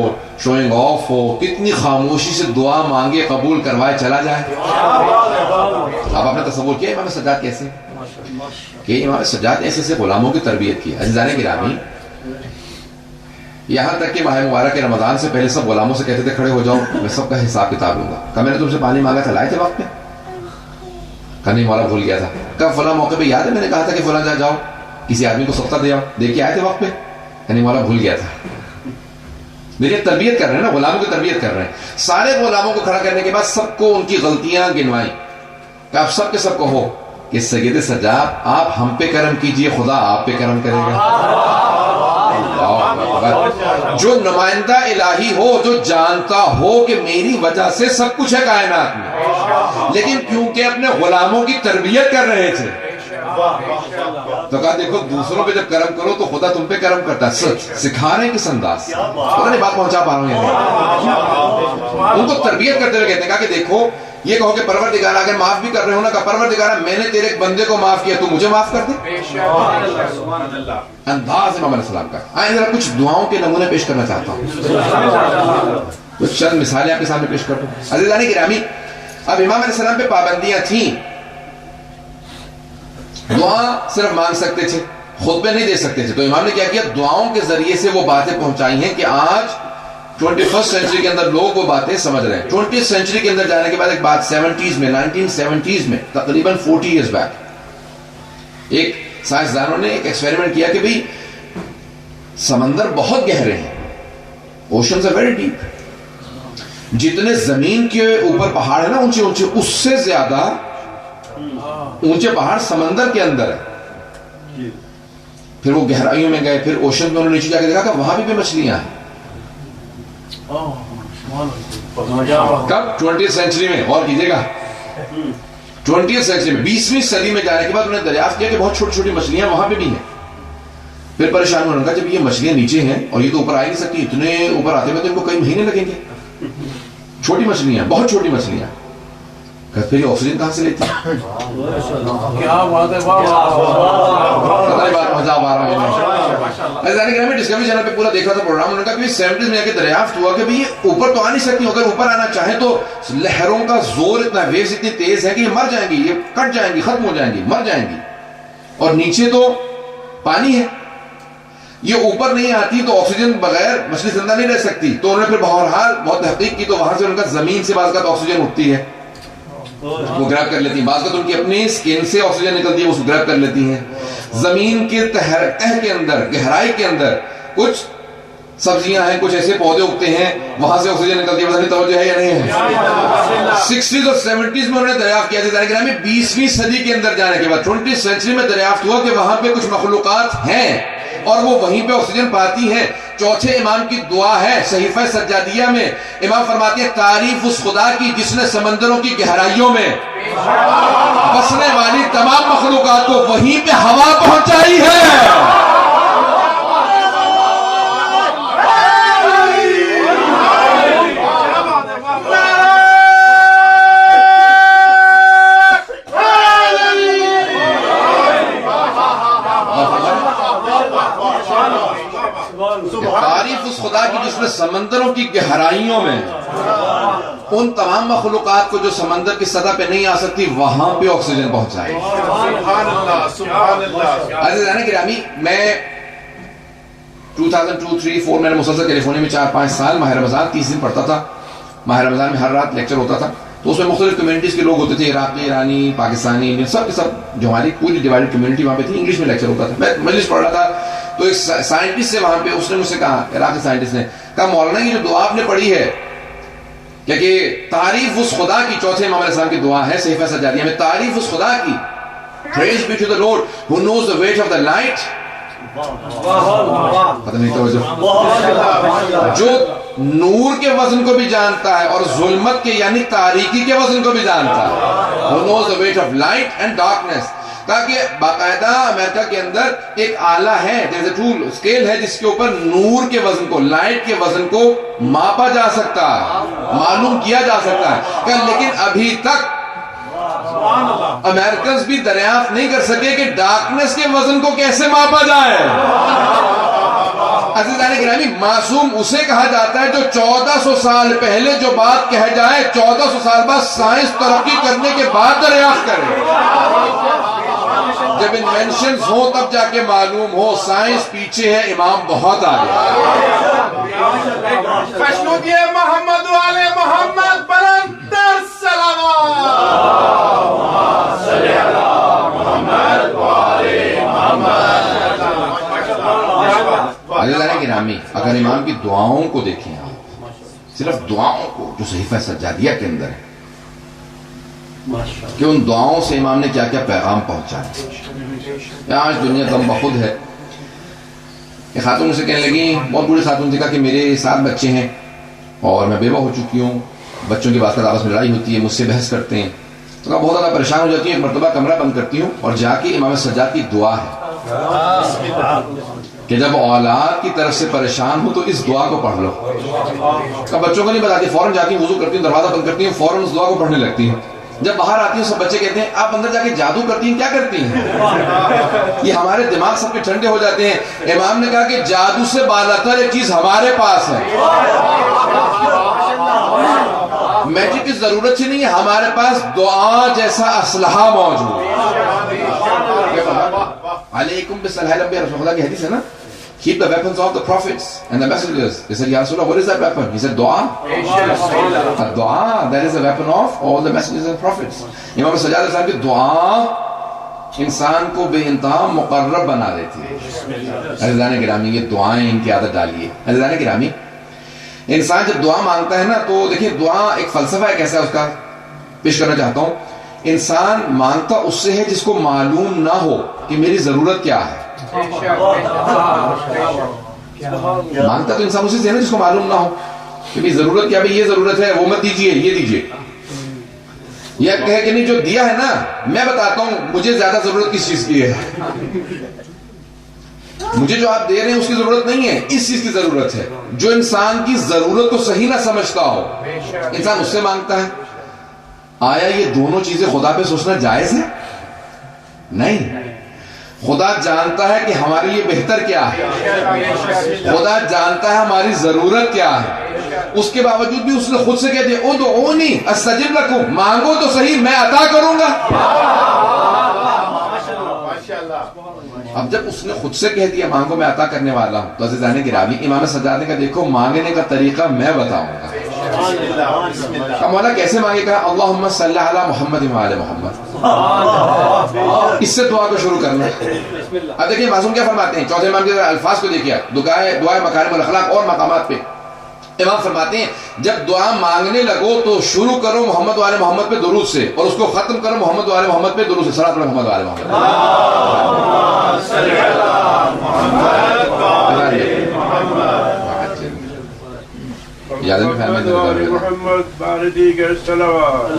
شوئنگ آف ہو، کتنی خاموشی سے دعا مانگے قبول کروائے چلا جائے. اب آپ نے تصور کیا امام سجاد کیسے، کہ امام سجاد ایسے سے غلاموں کی تربیت کی. عزیزان گرامی، یہاں تک کہ ماہ مبارک رمضان سے پہلے سب غلاموں سے کہتے تھے کھڑے ہو جاؤ میں سب کا حساب کتاب لوں گا. کہا میں نے تم سے پانی مانگا تھا، لائے تھے وقت پہ؟ کہا نہیں مولا بھول گیا تھا. کہا فلاں موقع پہ یاد ہے میں نے کہا تھا کہ فلاں جاؤ کسی آدمی کو صدقہ دے آؤ، دے کے آئے تھے وقت پہ؟ کہا نہیں مولا بھول گیا تھا. دیکھیے تربیت کر رہے ہیں نا، غلاموں کی تربیت کر رہے ہیں. سارے غلاموں کو کھڑا کرنے کے بعد سب کو ان کی غلطیاں گنوائی. کہ آپ سب کے سب کہو کہ سید سجاد آپ ہم پہ کرم کیجئے، خدا آپ پہ کرم کرے گا. جو نمائندہ الہی ہو، جو جانتا ہو کہ میری وجہ سے سب کچھ ہے کائنات میں، لیکن کیونکہ اپنے غلاموں کی تربیت کر رہے تھے تو کہا دیکھو دوسروں پہ جب کرم کرو تو خدا تم پہ کرم کرتا ہے. سکھا رہے ہیں کس انداز سے، خدا نے بات پہنچا پا رہا ہوں. ان کو تربیت کرتے ہوئے کہتے ہیں کہ دیکھو یہ کہو کہ پروردگارہ اگر معاف بھی کر رہے ہو نا، کہ پروردگارہ میں نے تیرے ایک بندے کو معاف کیا تو مجھے معاف کر دے. انداز امام علیہ السلام کا. آئیں ذرا کچھ دعاؤں کے نمونے پیش کرنا چاہتا ہوں، کچھ چند مثالیں آپ کے سامنے پیش کر دوں. عزیزان گرامی، اب امام علیہ السلام پہ پابندیاں تھیں. دعا صرف مانگ سکتے تھے، خطبے نہیں دے سکتے تھے. تو امام نے کیا کیا، دعاؤں کے ذریعے سے وہ باتیں پہنچائی ہیں کہ آج 21st سینچری کے اندر لوگ وہ باتیں سمجھ رہے ہیں. 20th سینچری کے اندر جانے کے بعد ایک بات 70s میں 1970s میں تقریباً 40 ایئرز بیک ایک سائنسدانوں نے ایک ایکسپیریمنٹ کیا کہ بھئی سمندر بہت گہرے ہیں، اوشنز آر ویری ڈیپ. جتنے زمین کے اوپر پہاڑ ہیں نا اونچے اونچے، اس سے زیادہ اونچے پہاڑ سمندر کے اندر ہے. پھر وہ گہرائیوں میں گئے, پھر اوشن میں انہوں نے نیچے جا کے دیکھا کہ وہاں بھی مچھلیاں ہیں. کب؟ 20th سینچری میں. غور کیجیے گا, 20th سینچری میں, 20ویں صدی میں جانے کے بعد انہوں نے دریافت کیا کہ بہت چھوٹی چھوٹی مچھلیاں وہاں پہ بھی ہیں. پھر پریشان ہونے لگا, جب یہ مچھلیاں نیچے ہیں اور یہ تو اوپر آ نہیں سکتی, اتنے اوپر آتے ہوئے تو ان کو کئی مہینے لگیں گے. چھوٹی مچھلیاں, بہت چھوٹی مچھلیاں, پھر یہ آکسیجن کہاں سے لیتی ہیں؟ کیا بات ہے, ڈسکوری چینل پہ پورا دیکھ رہا تھا پروگرام. انہوں نے کہا کہ 70s میں جا کے دریافت ہوا کہ یہ اوپر تو آ نہیں سکتی, اگر اوپر آنا چاہیں تو لہروں کا زور اتنا, ویوز اتنی تیز ہے کہ یہ مر جائیں گی, یہ کٹ جائیں گی, ختم ہو جائیں گی, مر جائیں گی. اور نیچے تو پانی ہے, یہ اوپر نہیں آتی تو آکسیجن بغیر مچھلی زندہ نہیں رہ سکتی. تو انہوں نے پھر بہرحال بہت تحقیق کی, تو وہاں سے ان کا زمین سے بعض کا آکسیجن اٹھتی ہے, وہ گریب کر لیتی ہیں. بعض کا تو ان کی اپنی سکن سے آکسیجن نکلتی ہے, وہ گریب کر لیتی ہیں. زمین کے تہ کے اندر, گہرائی کے اندر کچھ سبزیاں ہیں, کچھ ایسے پودے اگتے ہیں, وہاں سے آکسیجن نکلتی ہے. پتہ نہیں توجہ ہے یا نہیں ہے. 60s اور 70s میں انہوں نے دریافت کیا تھا. 20ویں صدی کے اندر جانے کے بعد 20th سینچری میں دریافت ہوا کہ وہاں پہ کچھ مخلوقات ہیں اور وہ وہیں پہ آکسیجن پاتی ہیں. چوتھے امام کی دعا ہے صحیفہ سجادیہ میں, امام فرماتے ہیں تعریف اس خدا کی جس نے سمندروں کی گہرائیوں میں بسنے والی تمام مخلوقات کو وہیں پہ ہوا پہنچائی ہے. تعریف اس خدا کی جس نے سمندروں کی گہرائیوں میں ان تمام مخلوقات کو جو سمندر کی سطح پہ نہیں آ سکتی وہاں پہ آکسیجن پہنچائی. عزیزان گرامی, میں 2002-3-4 میں نے مسلسل کیلیفورنیا میں 4-5 سال ماہ رمضان 30 دن پڑھتا تھا. ماہ رمضان میں ہر رات لیکچر ہوتا تھا, تو اس میں مختلف کمیونٹیز کے لوگ ہوتے تھے, عراقی, ایرانی, پاکستانی, انڈین, سب کے سب جو ہماری پوری ڈیوائڈڈ کمیونٹی وہاں پہ تھی. انگلش میں لیکچر ہوتا تھا. میں مجلس پڑھ رہا تھا تو ایک سائنٹسٹ سے وہاں پہ, اس نے مجھ سے کہا, عراقی سائنٹسٹ نے کہا, مولانا یہ جو دعا آپ نے پڑھی ہے کہ تعریف اس خدا کی, چوتھے امام علیہ السلام کی دعا ہے صحیفہ سجادیہ میں, تعریف اس خدا کی, praise be to the Lord who knows the weight of the light, پتہ نہیں توجہ, جو نور کے وزن کو بھی جانتا ہے اور ظلمت کے یعنی تاریکی کے وزن کو بھی جانتا ہے, who knows the weight of light and darkness. تاکہ باقاعدہ امریکہ کے اندر ایک آلہ ہے, there is a tool, scale ہے جس کے اوپر نور کے وزن کو, لائٹ کے وزن کو ماپا جا سکتا ہے, معلوم کیا جا سکتا ہے. لیکن ابھی تک امریکنز بھی دریافت نہیں کر سکے کہ ڈارکنس کے وزن کو کیسے ماپا جائے. عزیزان گرامی, معصوم اسے کہا جاتا ہے جو 1400 سال پہلے جو بات کہہ جائے 1400 سال بعد سائنس ترقی کرنے کے بعد دریافت کرے. جب انوینشنز ہوں تب جا کے معلوم ہو سائنس پیچھے ہے, امام بہت آگے. خوشنودی محمد والے محمد بلندر صلوات. عزیزان گرامی, اگر امام کی دعاؤں کو دیکھیں آپ, صرف دعاؤں کو جو صحیفہ سجادیہ کے اندر ہے, کہ ان دعاؤں سے امام نے کیا کیا پیغام پہنچایا. آج دنیا غم بخود ہے. ایک خاتون مجھ سے کہنے لگی, بہت بوڑھی خاتون تھی, کہا کہ میرے 7 بچے ہیں اور میں بیوہ ہو چکی ہوں, بچوں کی بات کا آپس میں لڑائی ہوتی ہے, مجھ سے بحث کرتے ہیں, تو کہا بہت زیادہ پریشان ہو جاتی ہوں. ایک مرتبہ کمرہ بند کرتی ہوں اور جا کے امام سجاد کی دعا ہے کہ جب اولاد کی طرف سے پریشان ہو تو اس دعا کو پڑھ لو. کہا بچوں کو نہیں بتاتی, فوراً جاتی ہوں, وضو کرتی ہوں, دروازہ بند کرتی ہوں, فوراً اس دعا کو پڑھنے لگتی ہوں. جب باہر آتی ہیں سب بچے کہتے ہیں آپ اندر جا کے جادو کرتی ہیں, کیا کرتی ہیں؟ یہ ہمارے دماغ سب کے ٹھنڈے ہو جاتے ہیں. امام نے کہا کہ جادو سے بالاتر ایک چیز ہمارے پاس ہے, میجک کی ضرورت ہی نہیں ہے, ہمارے پاس دعا جیسا اسلحہ موجود ہے. علیکم بالصلاۃ رسول اللہ کی حدیث ہے نا, keep the weapons of the prophets and the messengers. They said, Ya Rasulullah, what is that weapon? He said, dua. Dua, that is the weapon of all the messengers and prophets. امام سجاد علیہ السلام کی دعا انسان کو بے انتہا مقرب بنا دیتی ہے. عزیزان گرامی, یہ دعائیں ان کی عادت ڈالیے. عزیزان گرامی, انسان جب دعا مانگتا ہے نا, تو دیکھیں دعا ایک فلسفہ ہے, کیسا ہے اس کا پیش کرنا چاہتا ہوں. انسان مانگتا اس سے ہے جس کو معلوم نہ ہو کہ میری ضرورت کیا ہے. مانگتا تو انسان اسی سے ہے نا جس کو معلوم نہ ہو کہ میری ضرورت کیا ہے. یہ ضرورت ہے وہ مت دیجیے, یہ دیجیے. یا کہے کہ نہیں جو دیا ہے نا میں بتاتا ہوں مجھے زیادہ ضرورت کس چیز کی ہے. مجھے جو آپ دے رہے ہیں اس کی ضرورت نہیں ہے, اس چیز کی ضرورت ہے. جو انسان کی ضرورت کو صحیح نہ سمجھتا ہو انسان اس سے مانگتا ہے. آیا یہ دونوں چیزیں خدا پہ سوچنا جائز ہے؟ نہیں. خدا جانتا ہے کہ ہمارے لیے بہتر کیا ہے, خدا جانتا ہے ہماری ضرورت کیا ہے. اس کے باوجود بھی اس نے خود سے کہہ دیا ادعونی استجب لکم, مانگو تو صحیح میں عطا کروں گا. اب جب اس نے خود سے کہہ دیا مانگو میں عطا کرنے والا ہوں, تو عزیزان گرامی امام سجاد کا دیکھو مانگنے کا طریقہ میں بتاؤں گا. مولا کیسے مانگے گا؟ اللہم صلی علی محمد وعلی محمد, اس سے دعا کو شروع کرنا. اب دیکھیں معصوم کیا فرماتے ہیں, چوتھے امام کے الفاظ کو دیکھیے, دعائے مکارم الاخلاق اور مقامات پہ امام فرماتے ہیں جب دعا مانگنے لگو تو شروع کرو محمد وعلی محمد پہ درود سے, اور اس کو ختم کرو محمد وعلی محمد پہ درود سے. صلاۃ محمد وعلی محمد. محمد باردی کے صلوات.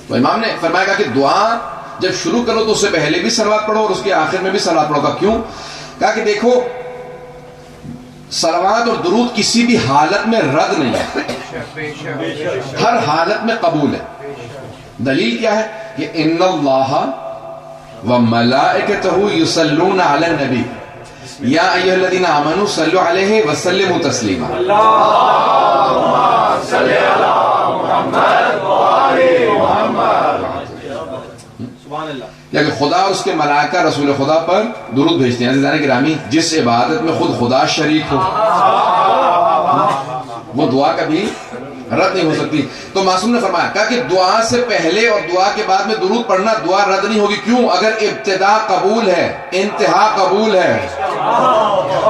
تو امام نے فرمایا کہ دعا جب شروع کرو تو اس سے پہلے بھی صلوات پڑھو اور اس کے آخر میں بھی صلوات پڑھو. گا کیوں؟ کہا کہ دیکھو صلوات اور درود کسی بھی حالت میں رد نہیں ہے, ہر حالت میں قبول ہے. دلیل کیا ہے کہ ان اللہ وملائکتہ یصلون علی النبی یا ایھا الذین آمنوا صلوا علیہ وسلموا تسلیما. اللہم صلی علی محمد وآل محمد. یا کہ خدا اور اس کے ملائکہ رسول خدا پر درود بھیجتے ہیں. عزیزان گرامی جس عبادت میں خود خدا شریک ہو وہ دعا کبھی رد نہیں ہو سکتی. تو معصوم نے فرمایا کہا کہ دعا سے پہلے اور دعا کے بعد میں درود پڑھنا دعا رد نہیں ہوگی. کیوں؟ اگر ابتدا قبول ہے انتہا قبول ہے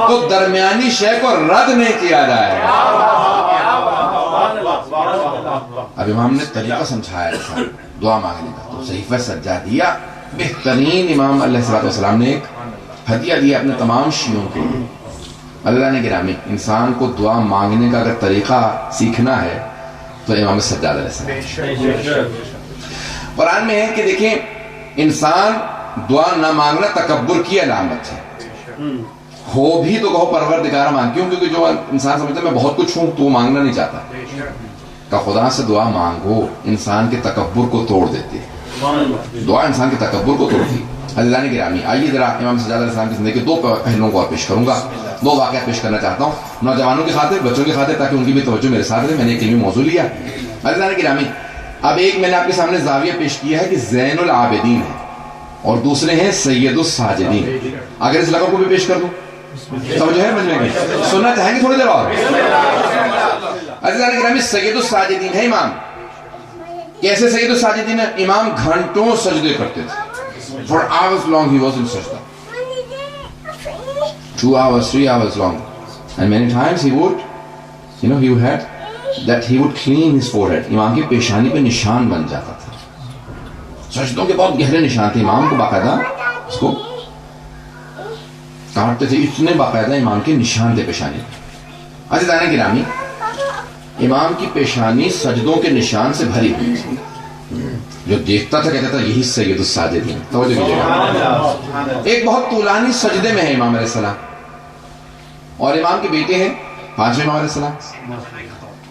تو درمیانی شے کو رد نہیں کیا جائے. اب امام نے طریقہ سمجھایا ایسا دعا مانگنے کا. تو صحیفہ سجادیہ بہترین امام علیہ السلام نے ایک ہدیہ دیا اپنے تمام شیعوں کو. اللہ نے گرامی انسان کو دعا مانگنے کا اگر طریقہ سیکھنا ہے تو امام سجاد علیہ السلام. قرآن میں ہے کہ دیکھیں انسان دعا نہ مانگنا تکبر کی علامت ہے. ہو بھی تو کہو پروردگار مانگ. کیوں؟ کیونکہ جو انسان سمجھتا ہے میں بہت کچھ ہوں تو وہ مانگنا نہیں چاہتا. کہ خدا سے دعا مانگو انسان کے تکبر کو توڑ دیتی ہے. دعا انسان کے تکبر کو توڑتی. عزیزان گرامی آئیے ذرا امام سجاد علیہ السلام کی زندگی کے دو پہلوؤں کو اور پیش کروں گا. دو واقعات پیش کرنا چاہتا ہوں نوجوانوں کی خاطر, بچوں کی خاطر, تاکہ ان کی بھی توجہ میرے ساتھ رہے. میں نے ایک علمی موضوع لیا. عزیزان گرامی اب ایک میں نے آپ کے سامنے زاویہ پیش کیا ہے کہ زین العابدین ہے اور دوسرے ہیں سید الساجدین. اگر اس لقب کو بھی پیش کر دوں توجہ ہے مجھ میں سننا چاہیں گے تھوڑی دیر اور. عزیزان گرامی سید الساجدین ہے امام. کیسے سید الساجدین ہے؟ امام گھنٹوں سجدے کرتے تھے. For hours long he was in sajda. 2 hours, 3 hours long. And many times he would, he had that he would clean his forehead. امام کی پیشانی پہ نشان بن جاتا تھا. سجدوں کے بہت گہرے نشان تھے. امام کو باقاعدہ اس کو کاٹتے تھے. اتنے باقاعدہ امام کے نشان تھے پیشانی پہ. عزیزان گرامی امام کی پیشانی سجدوں کے نشان سے بھری ہوئی تھی. جو دیکھتا تھا کہتا تھا یہی سید الساجدین. توجہ کیجیے گا. ایک بہت طولانی سجدے میں ہے امام علیہ السلام اور امام کے بیٹے ہیں پانچویں امام علیہ السلام.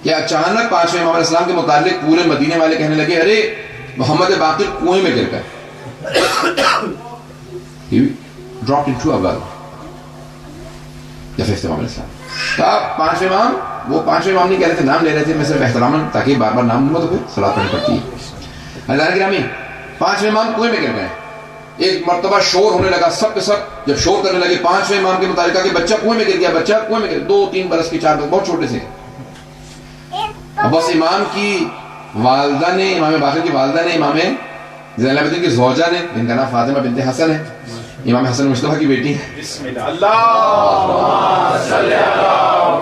کہ اچانک پانچویں امام علیہ السلام کے متعلق پورے مدینے والے کہنے لگے ارے محمد باقر کنویں میں گر گئے. He dropped into a well. The fifth امام علیہ السلام. کہا پانچویں امام, وہ پانچویں امام نہیں کہہ رہے تھے, نام لے رہے تھے. میں صرف احترام تاکہ بار بار نام لوں تو پھر صلاۃ پڑھنی پڑتی ہے. اللہ گرامی پانچویں امام کنویں میں گر گئے. ایک مرتبہ شور ہونے لگا. سب کے سب جب شور کرنے لگے پانچویں امام کے متعلق کہ بچہ کنویں میں گر گیا, بچہ کنویں میں گر. 2-3 برس کی 4 برس, بہت چھوٹے سے. بس امام کی والدہ نے, امام باقر کی والدہ نے, امام زین العابدین کی زوجہ نے, جن کا نام فاطمہ بنت حسن ہے, امام حسن مصطفیٰ کی بیٹی ہیں. بسم اللہ. اللہم صلی علی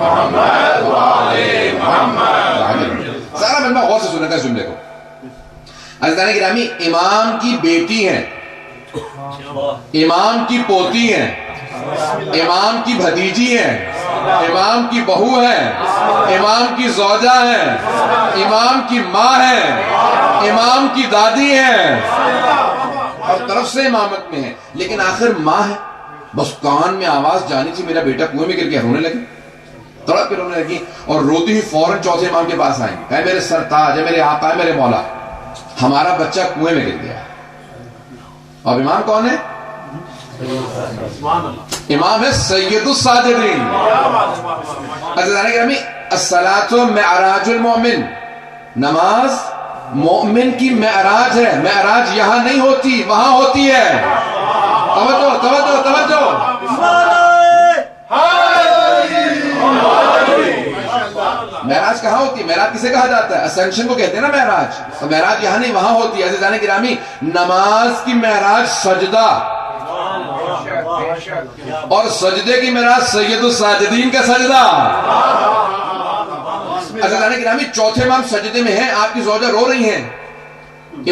محمد وعلی محمد. سارا مجمع غور سے سننے کا اس جملے کو. عزیزان گرامی، امام کی بیٹی ہیں، امام کی پوتی ہیں، امام کی بھتیجی ہیں، امام کی بہو ہیں، امام کی زوجہ ہیں، امام کی ماں ہیں، امام کی دادی ہیں، اور طرف سے امامت میں ہے. لیکن آخر ماں ہے. بس کان میں آواز جانی تھی میرا بیٹا کنویں میں گر گیا، رونے لگی، تڑپ کے رونے لگی، اور روتی ہوئی فوراً چوتھے امام کے پاس آئیں گے. اے میرے سرتاج، اے میرے آقا، اے میرے مولا، ہمارا بچہ کنویں میں گر گیا. اب امام کون ہے؟ امام ہے سید الساجدین. عزیزان گرامی، الصلاۃ معراج المؤمن، نماز مومن کی معراج ہے. معراج یہاں نہیں ہوتی، وہاں ہوتی ہے. توجہ توجہ توجہ. معراج کہاں ہوتی ہے؟ معراج کسے کہا جاتا ہے؟ اسینشن کو کہتے ہیں نا معراج. تو معراج یہاں نہیں، وہاں ہوتی ہے. عزیزان گرامی، نماز کی معراج سجدہ، اور سجدے کی معراج سید الساجدین کا سجدہ. عزیزان گرامی، چوتھے امام سجدے میں ہیں، آپ کی زوجہ رو رہی ہیں،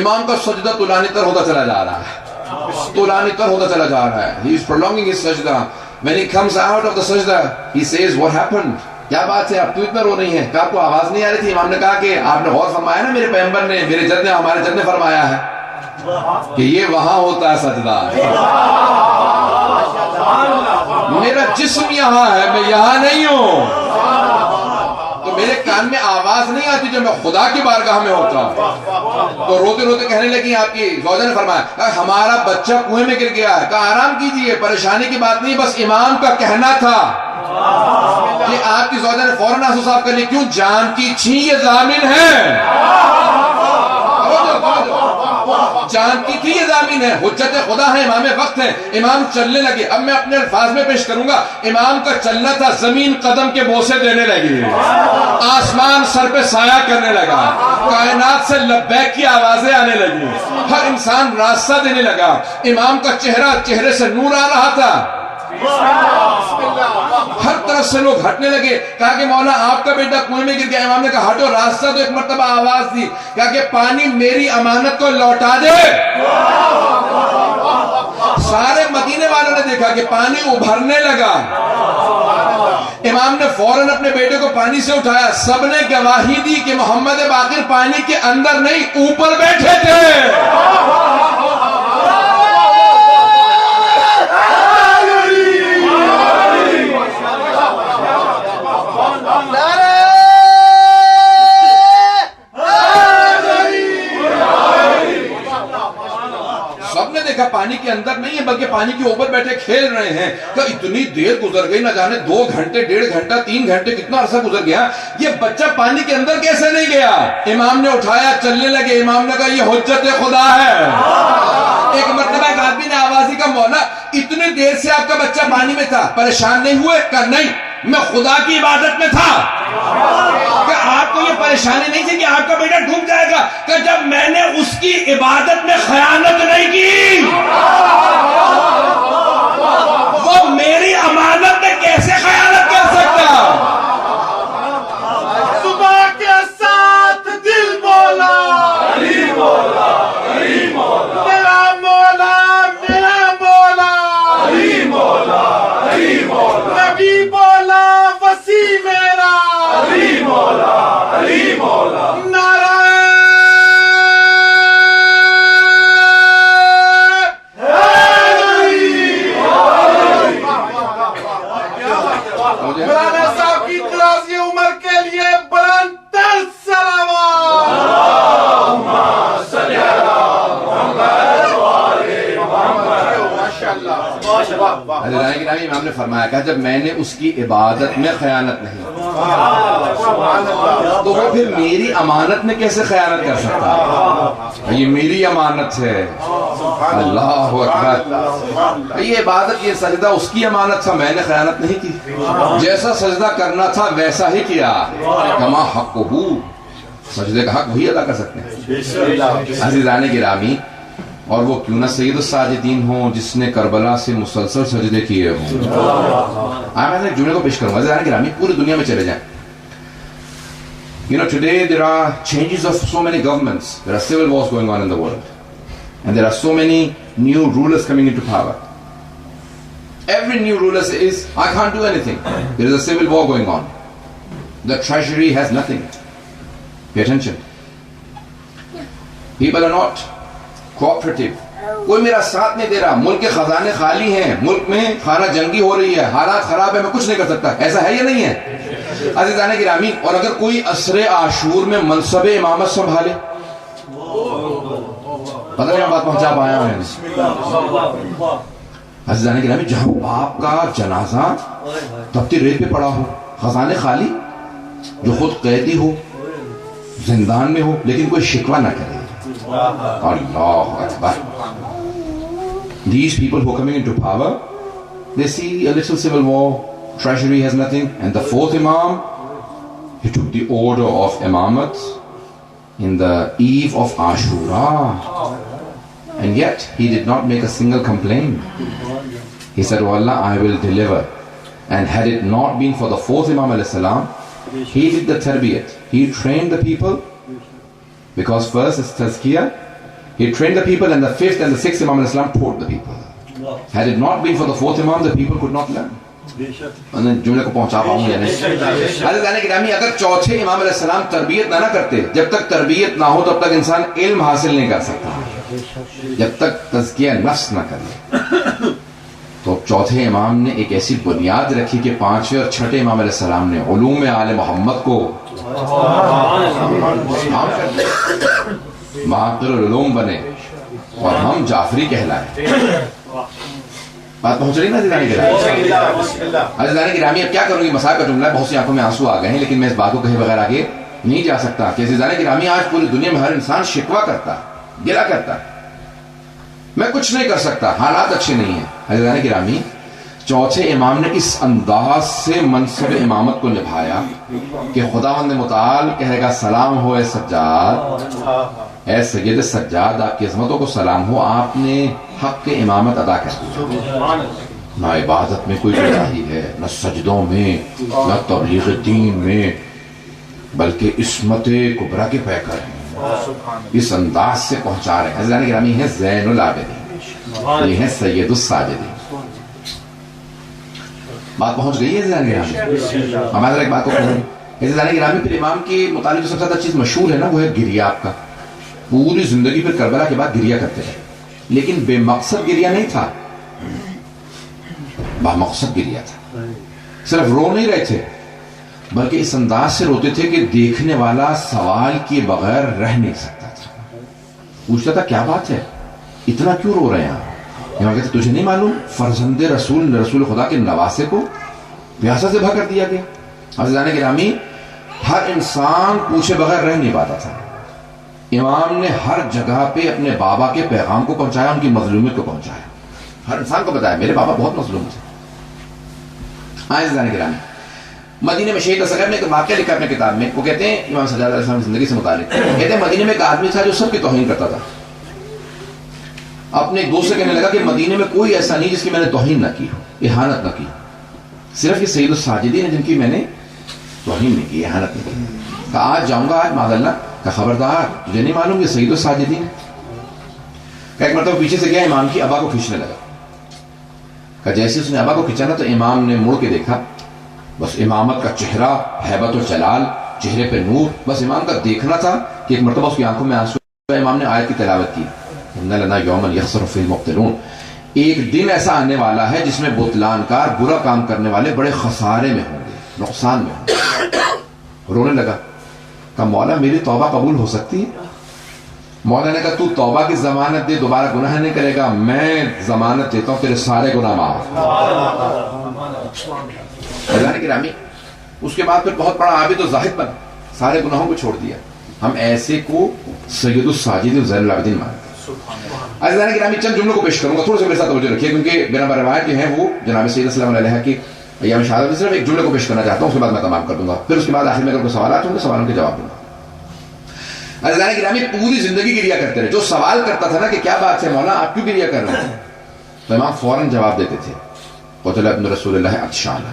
امام کا سجدہ طولانی تر ہوتا چلا جا رہا ہے، طولانی تر ہوتا چلا جا رہا ہے. He is prolonging his sajda. When he comes out of the sajda, he says, what happened? کیا بات ہے، آپ تو اتنا رو رہی ہیں؟ کہ آپ کو آواز نہیں آ رہی تھی؟ امام نے کہا کہ آپ نے غور فرمایا نا، میرے پیغمبر نے، میرے جد نے، ہمارے جد نے فرمایا ہے کہ یہ وہاں ہوتا ہے سجدہ. میرا جسم یہاں ہے، میں یہاں نہیں ہوں، تو میرے کان میں آواز نہیں آتی جو میں خدا کی بارگاہ میں ہوتا. تو روتے روتے کہنے لگی آپ کی زوجہ نے فرمایا، ہمارا بچہ کنویں میں گر گیا ہے. کہا آرام کیجئے، پریشانی کی بات نہیں، بس امام کا کہنا تھا. کہ آپ کی زوجہ نے فوراً آنسو صاف کر لی. کیوں؟ جانتی تھی یہ ضامن ہے، جانتی تھی یہ ضامن ہے، حجت خدا ہے، امام وقت ہے. امام چلنے لگے. اب میں اپنے الفاظ میں پیش کروں گا. امام کا چلنا تھا، زمین قدم کے بوسے دینے لگی، آسمان سر پہ سایہ کرنے لگا، کائنات سے لبیک کی آوازیں آنے لگی، ہر انسان راستہ دینے لگا. امام کا چہرے سے نور آ رہا تھا. ہر طرف سے لوگ ہٹنے لگے. کہا کہ مولا آپ کا بیٹا کنویں میں گر گیا. امام نے کہا ہٹو. راستہ تو ایک مرتبہ آواز دی. کہا کہ پانی میری امانت کو لوٹا دے. سارے مدینے والوں نے دیکھا کہ پانی ابھرنے لگا. امام نے فوراً اپنے بیٹے کو پانی سے اٹھایا. سب نے گواہی دی کہ محمد باقر پانی کے اندر نہیں، اوپر بیٹھے تھے. پانی کے اندر نہیں ہے بلکہ پانی کے اوپر بیٹھے کھیل رہے ہیں. تو اتنی دیر گزر گئی، نہ جانے 2 گھنٹے، 1.5 گھنٹہ، 3 گھنٹے، کتنا عرصہ گزر گیا. یہ بچہ پانی کے اندر کیسے نہیں گیا؟ امام نے اٹھایا، چلنے لگے. امام نے کہا یہ حجت خدا ہے. ایک مرتبہ ایک آدمی نے آوازی کا، مولا اتنی دیر سے آپ کا بچہ پانی میں تھا، پریشان نہیں ہوئے؟ کہا نہیں، میں خدا کی عبادت میں تھا. کہ آپ کو یہ پریشانی نہیں تھی کہ آپ کا بیٹا ڈوب جائے گا؟ کہ جب میں نے اس کی عبادت میں خیانت نہیں کی، وہ میری امانت میں کیسے خیانت کر سکتا؟ صبح کے ساتھ دل بولا، علی مولا، علی مولا، میرا مولا، میرا مولا، علی مولا، علی مولا، نبی بولا وسیع میرا، علی مولا، علی مولا. نعرہ مولانا صاحب کی دراز عمر کے لیے بلند تر صلوات. اللہم صلی علی محمد وآل محمد. ماشاءاللہ. امام نے فرمایا کہ جب میں نے اس کی عبادت میں خیانت نہیں تو وہ پھر میری امانت میں کیسے خیانت کر سکتا؟ یہ میری امانت ہے. اللہ اکبر. یہ عبادت، یہ سجدہ اس کی امانت تھا، میں نے خیانت نہیں کی. جیسا سجدہ کرنا تھا ویسا ہی کیا. کما حقہ، سجدے کا حق وہی ادا کر سکتے ہیں. عزیزان گرامی، اور وہ کیوں نہ سید الساجدین ہوں جس نے کربلا سے مسلسل سجدے کیے ہوں. میں ایک جملے کو پیش کروں گا گرامی, پوری دنیا میں چلے جائیں. You know, today there are changes of so many governments. There are civil wars going on in the world. And there are so many new rulers coming into power. Every new ruler says, I can't do anything. There is a civil war going on. The treasury has nothing. Pay attention. People are not cooperative. کوئی میرا ساتھ نہیں دے رہا, ملک کے خزانے خالی ہیں, ملک میں خانہ جنگی ہو رہی ہے, حالات خراب ہے, میں کچھ نہیں کر سکتا. ایسا ہے یا نہیں ہے عزیزان گرامی؟ اور اگر کوئی عصر عاشور میں منصب امامت سنبھالے, پتہ نہیں بات پہنچا پایا ہے عزیزان گرامی, جہاں باپ کا جنازہ تپتی ریت پہ پڑا ہو, خزانے خالی, جو خود قیدی ہو, زندان میں ہو, لیکن کوئی شکوہ نہ کرے. اللہ اکبر. These people who are coming into power, they see a little civil war, treasury has nothing, and the fourth Imam, he took the order of Imamat in the eve of Ashura, and yet he did not make a single complaint. He said, oh Allah, I will deliver. And had it not been for the fourth Imam alayhi salam, he did the tarbiyat, he trained the people, because first is tazkiyah, he trained the people, and the fifth and the sixth Imam alayhi salam taught the people. Had it not been for the fourth Imam, the people could not learn. جملے کو پہنچا پاؤں یا نہیں؟ حضرت گرامی, اگر چوتھے امام علیہ السلام تربیت نہ کرتے, جب تک تربیت نہ ہو تب تک انسان علم حاصل نہیں کر سکتا, جب تک تزکیہ نفس نہ کرے. تو چوتھے امام نے ایک ایسی بنیاد رکھی کہ پانچویں اور چھٹے امام علیہ السلام نے علوم آل محمد کو عام کر دیا, معاقل العلوم بنے, اور ہم جعفری کہلائے. بات پہنچ رہی نا عزیزان گرامی؟ عزیزان گرامی, اب کیا کروں گی, مسائل کا جملہ ہے, بہت سی آنکھوں میں آنسو آ گئے ہیں, لیکن میں اس بات کو کہے بغیر آگے نہیں جا سکتا کہ عزیزان گرامی, آج پوری دنیا میں ہر انسان شکوہ کرتا, گلہ کرتا, میں کچھ نہیں کر سکتا, حالات اچھے نہیں ہیں. عزیزان گرامی, چوتھے امام نے اس انداز سے منصب امامت کو نبھایا کہ خداوند متعال کہے گا, سلام ہو اے سجاد, اے سید سجاد, آپ کی عظمتوں کو سلام ہو, آپ نے حق امامت ادا کر دیا. نہ عبادت میں کوئی کوتاہی ہے, نہ سجدوں میں, نہ تبلیغ دین میں, بلکہ عصمت کبریٰ کے پیکر ہیں. اس انداز سے پہنچا رہے ہیں. حضرت گرامی ہیں زین العابدین, یہ ہیں سید الساجدین. بات پہنچ گئی ہے حضرت گرامی؟ ہمارے ایک بات کو کہوں, حضرت گرامی, پھر امام کے متعلق جو سب سے زیادہ چیز مشہور ہے نا, وہ ہے گریہ. آپ کا پوری زندگی پھر کربلا کے بعد گریہ کرتے رہے, لیکن بے مقصد گریہ نہیں تھا, با مقصد گریہ تھا. صرف رو نہیں رہے تھے, بلکہ اس انداز سے روتے تھے کہ دیکھنے والا سوال کیے بغیر رہ نہیں سکتا تھا. پوچھتا تھا, کیا بات ہے, اتنا کیوں رو رہے ہیں آپ؟ کہتے, تجھے نہیں معلوم فرزند رسول خدا کے نواسے کو پیاسا سے بھا کر دیا گیا. عزیزان گرامی, ہر انسان پوچھے بغیر رہ نہیں پاتا تھا. امام نے ہر جگہ پہ اپنے بابا کے پیغام کو پہنچایا, ان کی مظلومیت کو پہنچایا, ہر انسان کو بتایا میرے بابا بہت مظلوم تھے. عزیزان گرامی, مدینے میں شہید اصغر نے ایک واقعہ لکھا اپنے کتاب میں, وہ کہتے ہیں امام سجاد علیہ السلام کی زندگی سے متعلق, کہتے ہیں مدینے میں ایک آدمی تھا جو سب کی توہین کرتا تھا. اپنے ایک دوست سے کہنے لگا کہ مدینے میں کوئی ایسا نہیں جس کی میں نے توہین نہ کی ہو, اہانت نہ کی, صرف یہ سید الساجدین ہیں جن کی میں نے توہین نہیں کی, اہانت نہیں کی. کہا آج جاؤں گا, آج معاذ اللہ, کہ خبردار تجھے نہیں معلوم یہ سید الساجدین ہے. کہ ایک مرتبہ پیچھے سے گیا, امام کی ابا کو کھینچنے لگا. کہ جیسے اس نے ابا کو کھینچا نا, تو امام نے مڑ کے دیکھا, بس امامت کا چہرہ, ہیبت و جلال, چہرے پہ نور, بس امام کا دیکھنا تھا کہ ایک مرتبہ اس کی آنکھوں میں آنسو. امام نے آیت کی تلاوت کی, ان لنا یوما یخسر فیہ المبطلون, ایک دن ایسا آنے والا ہے جس میں بطلان کار, برا کام کرنے والے بڑے خسارے میں ہوں گے, نقصان میں ہوں گے. رونے لگا. کہا مولا میری توبہ قبول ہو سکتی ہے؟ مولا نے کہا تو توبہ کی ضمانت دے, دوبارہ گناہ نہیں کرے گا, میں ضمانت دیتا ہوں تیرے سارے گناہ معاف. حضرت گرامی, اس کے بعد پھر بہت بڑا عابد و زاہد بنا, سارے گناہوں کو چھوڑ دیا. ہم ایسے کو سید الساجدین زین العابدین مانتے ہیں. حضرت گرامی, چند جملوں کو پیش کروں گا, تھوڑا سا میرے ساتھ توجہ رکھیے, کیونکہ بنا روایت جو ہیں وہ جناب سید صلی اللہ علیہ کی ایام شہادت, صرف ایک جملے کو پیش کرنا چاہتا ہوں, اس کے بعد میں تمام کر دوں گا. پھر اس کے بعد آخر میں اگر کوئی سوالات ہوں گے, سوالوں کے جواب دوں گا. عزیزان گرامی پوری زندگی گریا کرتے رہے. جو سوال کرتا تھا نا کہ کیا بات ہے مولا آپ کیوں گریا کر رہے ہیں, تو امام فوراً جواب دیتے تھے قتل ابن رسول اللہ عطشانا,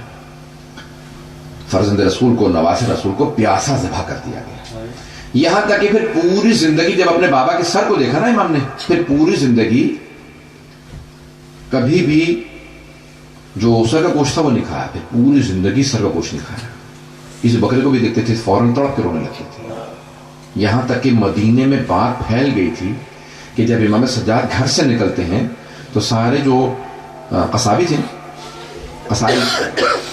فرزند رسول کو, نواز رسول کو پیاسا ذبح کر دیا گیا. یہاں تک کہ پھر پوری زندگی جب اپنے بابا کے سر کو دیکھا نا امام نے, پھر پوری زندگی کبھی بھی جو سر کا گوشت تھا وہ نہیں کھایا, پھر پوری زندگی سر کا گوشت نہیں کھایا. اس بکرے کو بھی دیکھتے تھے فوراً تڑپ کے رونے لگتے تھے. یہاں تک کہ مدینے میں بات پھیل گئی تھی کہ جب امام سجاد گھر سے نکلتے ہیں تو سارے جو قصابی تھے, قصابی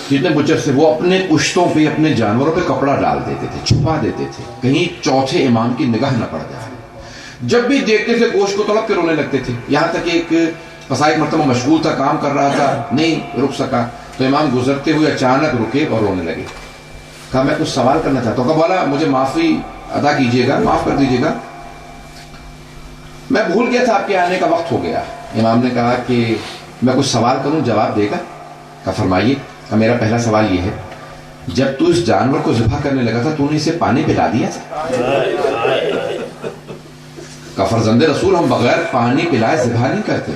جتنے بچر سے, وہ اپنے پشتوں پہ اپنے جانوروں پہ کپڑا ڈال دیتے تھے, چھپا دیتے تھے, کہیں چوتھے امام کی نگاہ نہ پڑ جائے. جب بھی دیکھتے تھے گوشت کو تڑپ کے رونے لگتے تھے. یہاں تک کہ ایک قصائی مرتبہ مشغول تھا, کام کر رہا تھا, نہیں رک سکا, تو امام گزرتے ہوئے اچانک رکے اور رونے لگے. کہا میں کچھ سوال کرنا چاہتا ہوں. کہا بولا مجھے معافی ادا کیجیے گا, معاف کر دیجیے گا, میں بھول گیا تھا آپ کے آنے کا وقت ہو گیا. امام نے کہا کہ میں کچھ سوال کروں, جواب دے گا؟ کہا فرمائیے. کہا میرا پہلا سوال یہ ہے, جب تو اس جانور کو ذبح کرنے لگا تھا تو نے اسے پانی پلا دیا تھا؟ کہا فرزند رسول ہم بغیر پانی پلائے ذبح نہیں کرتے.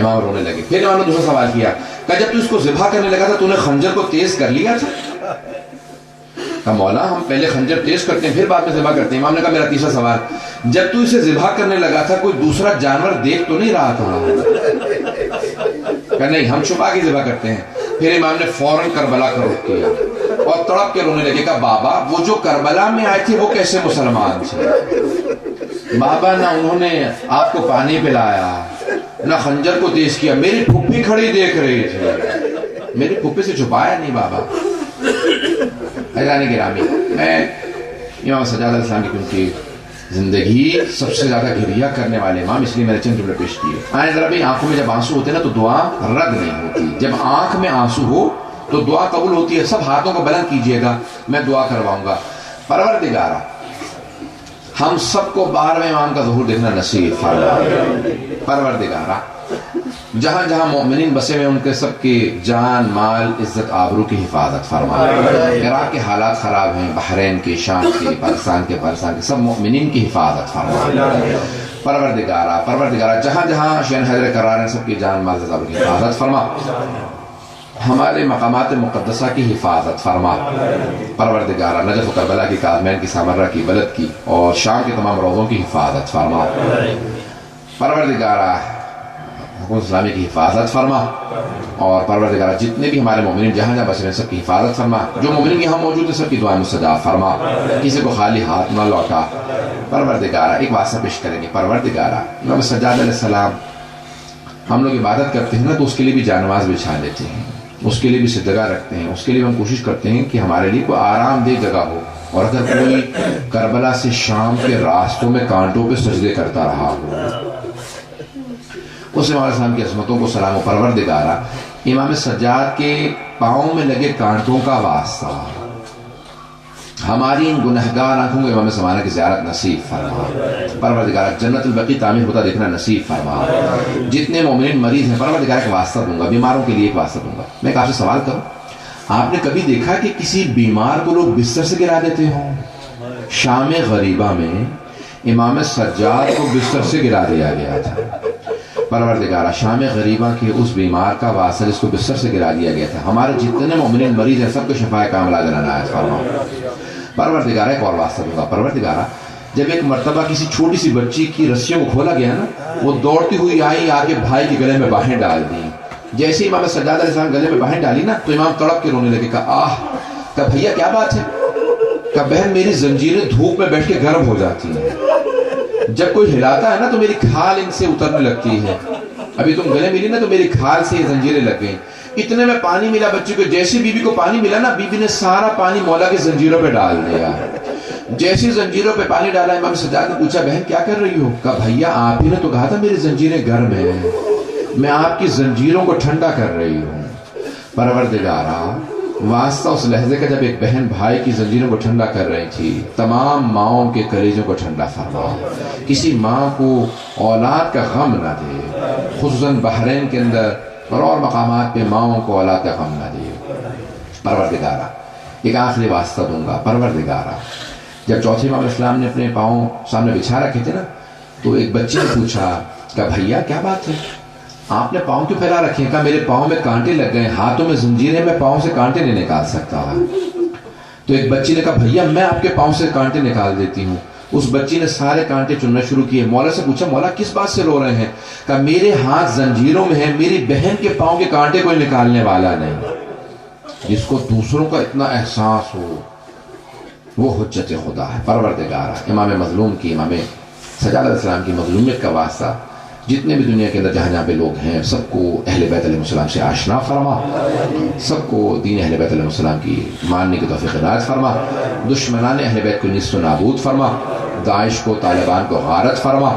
امام رونے لگے. پھر امام نے دوسرا سوال کیا, کہا جب تو اس کو ذبح کرنے لگا تھا تو نے خنجر کو تیز کر لیا تھا؟ کہا مولا ہم پہلے خنجر تیز کرتے ہیں پھر بعد میں ذبح کرتے ہیں. امام نے کہا میرا تیسرا سوال, جب تو اسے ذبح کرنے لگا تھا کوئی دوسرا جانور دیکھ تو نہیں رہا تھا؟ کہا نہیں ہم چھپا کے ذبح کرتے ہیں. پھر امام نے فوراً کربلا کا رخ کیا اور تڑپ کے رونے لگے. کہا بابا وہ جو کربلا میں آئے تھے وہ کیسے مسلمان تھے؟ بابا نہ انہوں نے آپ کو پانی پلایا نہ خنجر کو تیز کیا, میری پھپھی کھڑی دیکھ رہی تھی, میری پھپھی سے چھپایا نہیں بابا. حیران گرامی, میں امام سجاد علیہ السلام کی کیونکہ زندگی سب سے زیادہ گریا کرنے والے امام, اس لیے میں نے چند جملے پیش کیے. آئیں ذرا بھی آنکھوں میں جب آنسو ہوتے ہیں نا تو دعا رد نہیں ہوتی. جب آنکھ میں آنسو ہو تو دعا قبول ہوتی ہے. سب ہاتھوں کو بلند کیجئے گا, میں دعا کرواؤں گا. پروردگارا ہم سب کو 12ویں امام کا ظہور دیکھنا نصیب فرما. پروردگارا جہاں جہاں مومنین بسے ہوئے ان کے سب کی جان مال عزت آبرو کی حفاظت فرما. عراق کے حالات خراب ہیں, بحرین کے, شام کے, پاکستان کے سب مومنین کی حفاظت فرما. پروردگارا جہاں جہاں شین حیدر قرار ہیں سب کی جان مال عزت آبرو کی حفاظت فرما. ہمارے مقامات مقدسہ کی حفاظت فرما. پروردگارا نجف و کربلا کی, کاظمین کی, سامرہ کی, بلد کی اور شام کے تمام روضوں کی حفاظت فرما. پروردگارا حکومت اسلامی کی حفاظت فرما. اور پروردگارا جتنے بھی ہمارے مومنین جہاں جہاں بسے ہیں سب کی حفاظت فرما. جو مومنین یہاں موجود ہیں سب کی دعائیں مستجاب فرما, کسی کو خالی ہاتھ نہ لوٹا. پروردگارا ایک واسطہ پیش کریں گے. پروردگارا امام سجاد علیہ السلام ہم لوگ عبادت کرتے ہیں نا تو اس کے لیے بھی جانواز بچھا لیتے ہیں, اس کے لیے بھی سجدہ رکھتے ہیں, اس کے لیے ہم کوشش کرتے ہیں کہ ہمارے لیے کوئی آرام دہ جگہ ہو. اور اگر کوئی کربلا سے شام کے راستوں میں کانٹوں پہ سجدے کرتا رہا ہو, اس امام علیہ السلام کی عظمتوں کو سلام. و پروردگارا امام سجاد کے پاؤں میں لگے کانٹوں کا واسطہ ہماری ان گنہگار آنکھوں کو امام زمانہ کی زیارت نصیب فرما. پروردگارا جنت البقیع تعمیر ہوتا دیکھنا نصیب فرما. جتنے مومنین مریض ہیں پروردگارا ایک واسطہ دوں گا, بیماروں کے لیے ایک واسطہ دوں گا. میں ایک آپ سے سوال کروں, آپ نے کبھی دیکھا کہ کسی بیمار کو لوگ بستر سے گرا دیتے ہوں؟ شام غریبہ میں امام سجاد کو بستر سے گرا دیا گیا تھا. پروردگارا شام غریبہ کے اس بیمار کا واسطہ جس کو بستر سے گرا دیا گیا تھا, ہمارے جتنے مومنین مریض ہیں سب کو شفاء کاملہ عنایت فرما. پروردگارا ایک اور واسطہ دوں گا. پروردگارا جب ایک مرتبہ کسی چھوٹی سی بچی کی رسیوں کو کھولا گیا نا, وہ دوڑتی ہوئی آئی, آگے بھائی کے گلے میں باہیں ڈال دی. جیسے امام سجاد علیہ السلام گلے میں باہیں ڈالی نا تو امام تڑپ کے رونے لگے. کہا آہ, کہا بھیا کیا بات ہے؟ کہا بہن میری زنجیریں دھوپ میں بیٹھ کے گرم ہو جاتی ہیں, جب کوئی ہلاتا ہے نا تو میری کھال ان سے اترنے لگتی ہے. ابھی تم گلے ملی نا تو میری کھال سے یہ زنجیریں لگ گئیں. اتنے میں پانی ملا بچی کو, جیسے بی بی کو پانی ملا نا بی بی نے سارا پانی مولا کی زنجیروں پہ ڈال دیا. جیسی زنجیروں پہ پانی ڈالا, امام سجاد نے پوچھا بہن کیا کر رہی ہو؟ کہا بھیا آپ ہی نے تو کہا تھا میری زنجیریں گرم ہیں, میں آپ کی زنجیروں کو ٹھنڈا کر رہی ہوں. پروردگارا واسطہ اس لہجے کا جب ایک بہن بھائی کی زنجیروں کو ٹھنڈا کر رہی تھی, تمام ماؤں کے کلیجوں کو ٹھنڈا فرما. کسی ماں کو اولاد کا غم نہ دے, خصوصاً بحرین کے اندر اور مقامات پہ ماؤں کو اولاد کا غم نہ دے. پروردگارا ایک آخری واسطہ دوں گا. پروردگارا جب چوتھے امام اسلام نے اپنے پاؤں سامنے بچھا رکھے تھے نا تو ایک بچے نے پوچھا کہ بھیا کیا بات ہے آپ نے پاؤں کیوں پھیلا رکھے ہیں؟ کہا میرے پاؤں میں کانٹے لگ گئے، ہاتھوں میں زنجیریں، میں پاؤں سے کانٹے نہیں نکال سکتا۔ تو ایک بچی نے کہا بھیا میں آپ کے پاؤں سے کانٹے نکال دیتی ہوں۔ اس بچی نے سارے کانٹے چننا شروع کیے۔ مولا سے پوچھا مولا کس بات سے رو رہے ہیں؟ کہا میرے ہاتھ زنجیروں میں ہیں، میری بہن کے پاؤں کے کانٹے کوئی نکالنے والا نہیں۔ جس کو دوسروں کا اتنا احساس ہو وہ حجت خدا ہے، پروردگار ہے۔ امام مظلوم کی، امام سجاد علیہ السلام کی مظلومیت کا واسطہ جتنے بھی دنیا کے اندر جہاں جہاں پہ لوگ ہیں سب کو اہل بیت علیہ السلام سے آشنا فرما، سب کو دین اہل بیت علیہ السلام کی ماننے کی توفیق عنایت فرما، دشمنان اہل بیت کو نیست و نابود فرما، داعش کو، طالبان کو غارت فرما،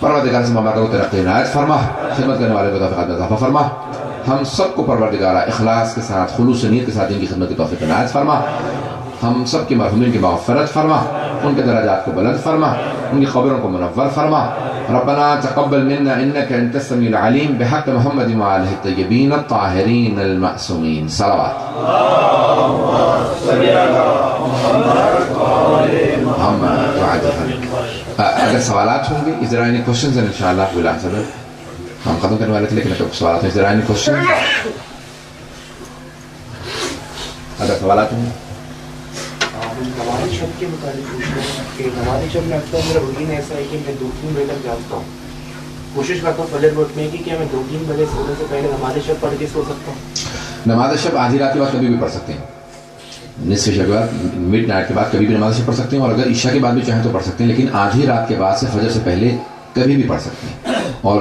پروردگار سے مملکت کو ترقی عنایت فرما، خدمت کرنے والے کو توفیق اضافہ فرما، ہم سب کو پروردگار اخلاص کے ساتھ، خلوص نیت کے ساتھ ان کی خدمت کی توفیق عنایت فرما، ہم سب کے مرحومین کی مغفرت فرما، ان کے درجات کو بلند فرما، ان کی قبروں کو منور فرما۔ ربنا تقبل منا انك انت السميع العليم بحق محمد وآله الطيبين الطاهرين المعصومين صلوات اگر سوالات ہوں گے ذرا any questions ان شاء اللہ بلا سبب ہم ختم کرنے والے تھے لیکن اگر سوالات ہیں ذرا any questions اگر سوالات ہوں گے نماز شب کے متعلق پوچھنا ہے کہ نماز شب میں اکثر میرا روٹین ایسا ہے کہ میں 2-3 بجے تک جاگتا ہوں، کوشش کرتا ہوں فجر اٹھنے کی کہ میں 2-3 بجے سونے سے پہلے نماز شب پڑھ کے سو سکتا ہوں۔ نماز شب آدھی رات کے بعد کبھی بھی پڑھ سکتے ہیں، نصف عشاء کے بعد، مڈ نائٹ کے بعد کبھی بھی نماز شب پڑھ سکتے ہیں، اور اگر عشاء کے بعد بھی چاہیں تو پڑھ سکتے ہیں، لیکن آدھی رات کے بعد سے فجر سے پہلے کبھی بھی پڑھ سکتے ہیں، اور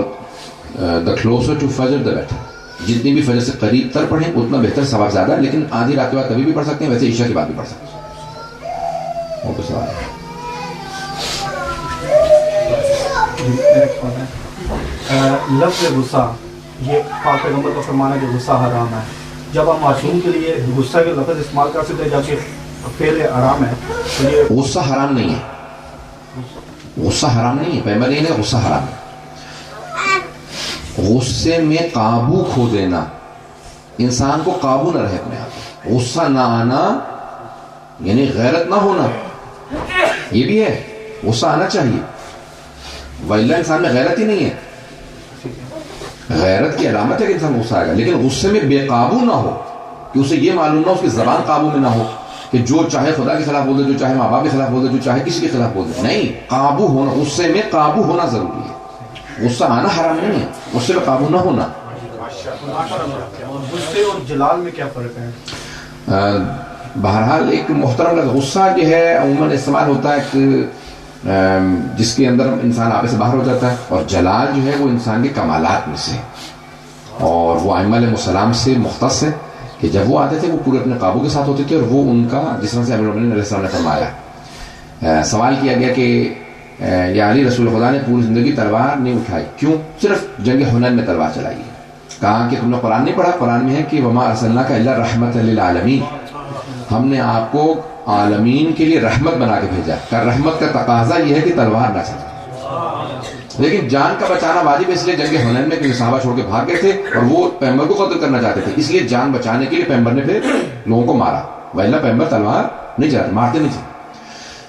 the closer to فجر the better، جتنی بھی فجر سے قریب تر پڑھیں اتنا بہتر، ثواب زیادہ ہے، لیکن آدھی رات کے بعد کبھی بھی پڑھ سکتے ہیں، ویسے عشاء کے بعد بھی پڑھ سکتے ہیں۔ اوکے سوال لفظ غصہ، یہ پاک پیغمبر کا فرمان ہے کہ غصہ حرام ہے، جب ہم معصوم کے لیے غصہ کے لفظ استعمال کر سکتے ہیں جبکہ فعل حرام ہے تو یہ غصہ حرام نہیں ہے، غصہ حرام نہیں ہے، پیغمبر نہیں ہے غصہ حرام ہے۔ غصے میں قابو کھو دینا، انسان کو قابو نہ رہے اپنے آپ، غصہ نہ آنا یعنی غیرت نہ ہونا، یہ بھی ہے، غصہ آنا چاہیے، وإلا انسان میں غیرت ہی نہیں ہے۔ غیرت کی علامت ہے کہ انسان غصہ آئے گا، لیکن غصے میں بے قابو نہ ہو کہ اسے یہ معلوم نہ ہو، اس کی زبان قابو میں نہ ہو کہ جو چاہے خدا کے خلاف بول دے، جو چاہے ماں باپ کے خلاف بول دے، جو چاہے کسی کے خلاف بول دے، نہیں، قابو ہونا، غصے میں قابو ہونا ضروری ہے۔ غصہ آنا حرام نہیں ہے، غصے میں قابو نہ ہونا۔ غصے اور جلال میں کیا فرق ہے؟ بہرحال ایک محترم لفظ غصہ جو ہے عموماً استعمال ہوتا ہے کہ جس کے اندر انسان آپے سے باہر ہو جاتا ہے، اور جلال جو ہے وہ انسان کے کمالات میں سے، اور وہ ائمہ علیہ السلام سے مختص ہے کہ جب وہ آتے تھے وہ پورے اپنے قابو کے ساتھ ہوتے تھے، اور وہ ان کا جس طرح سے امیر المومنین علیہ السلام نے فرمایا۔ سوال کیا گیا کہ یا علی رسول خدا نے پوری زندگی تلوار نہیں اٹھائی، کیوں؟ صرف جنگ حنین میں تلوار چلائی ہے۔ کہا کہ تم نے قرآن نہیں پڑھا؟ قرآن میں ہے کہ وما ارسلناک الا رحمۃ للعالمین، ہم نے آپ کو عالمین کے لیے رحمت بنا کے بھیجا۔ کہ رحمت کا تقاضا یہ ہے کہ تلوار نہ چلائے، لیکن جان کا بچانا واجب ہے، اس لیے جنگ حنین میں کیونکہ صحابہ چھوڑ کے بھاگ گئے تھے اور وہ پیغمبر کو قتل کرنا چاہتے تھے، اس لیے جان بچانے کے لیے پیغمبر نے پھر لوگوں کو مارا، وإلا پیغمبر تلوار نہیں چلاتے، مارتے نہیں تھے۔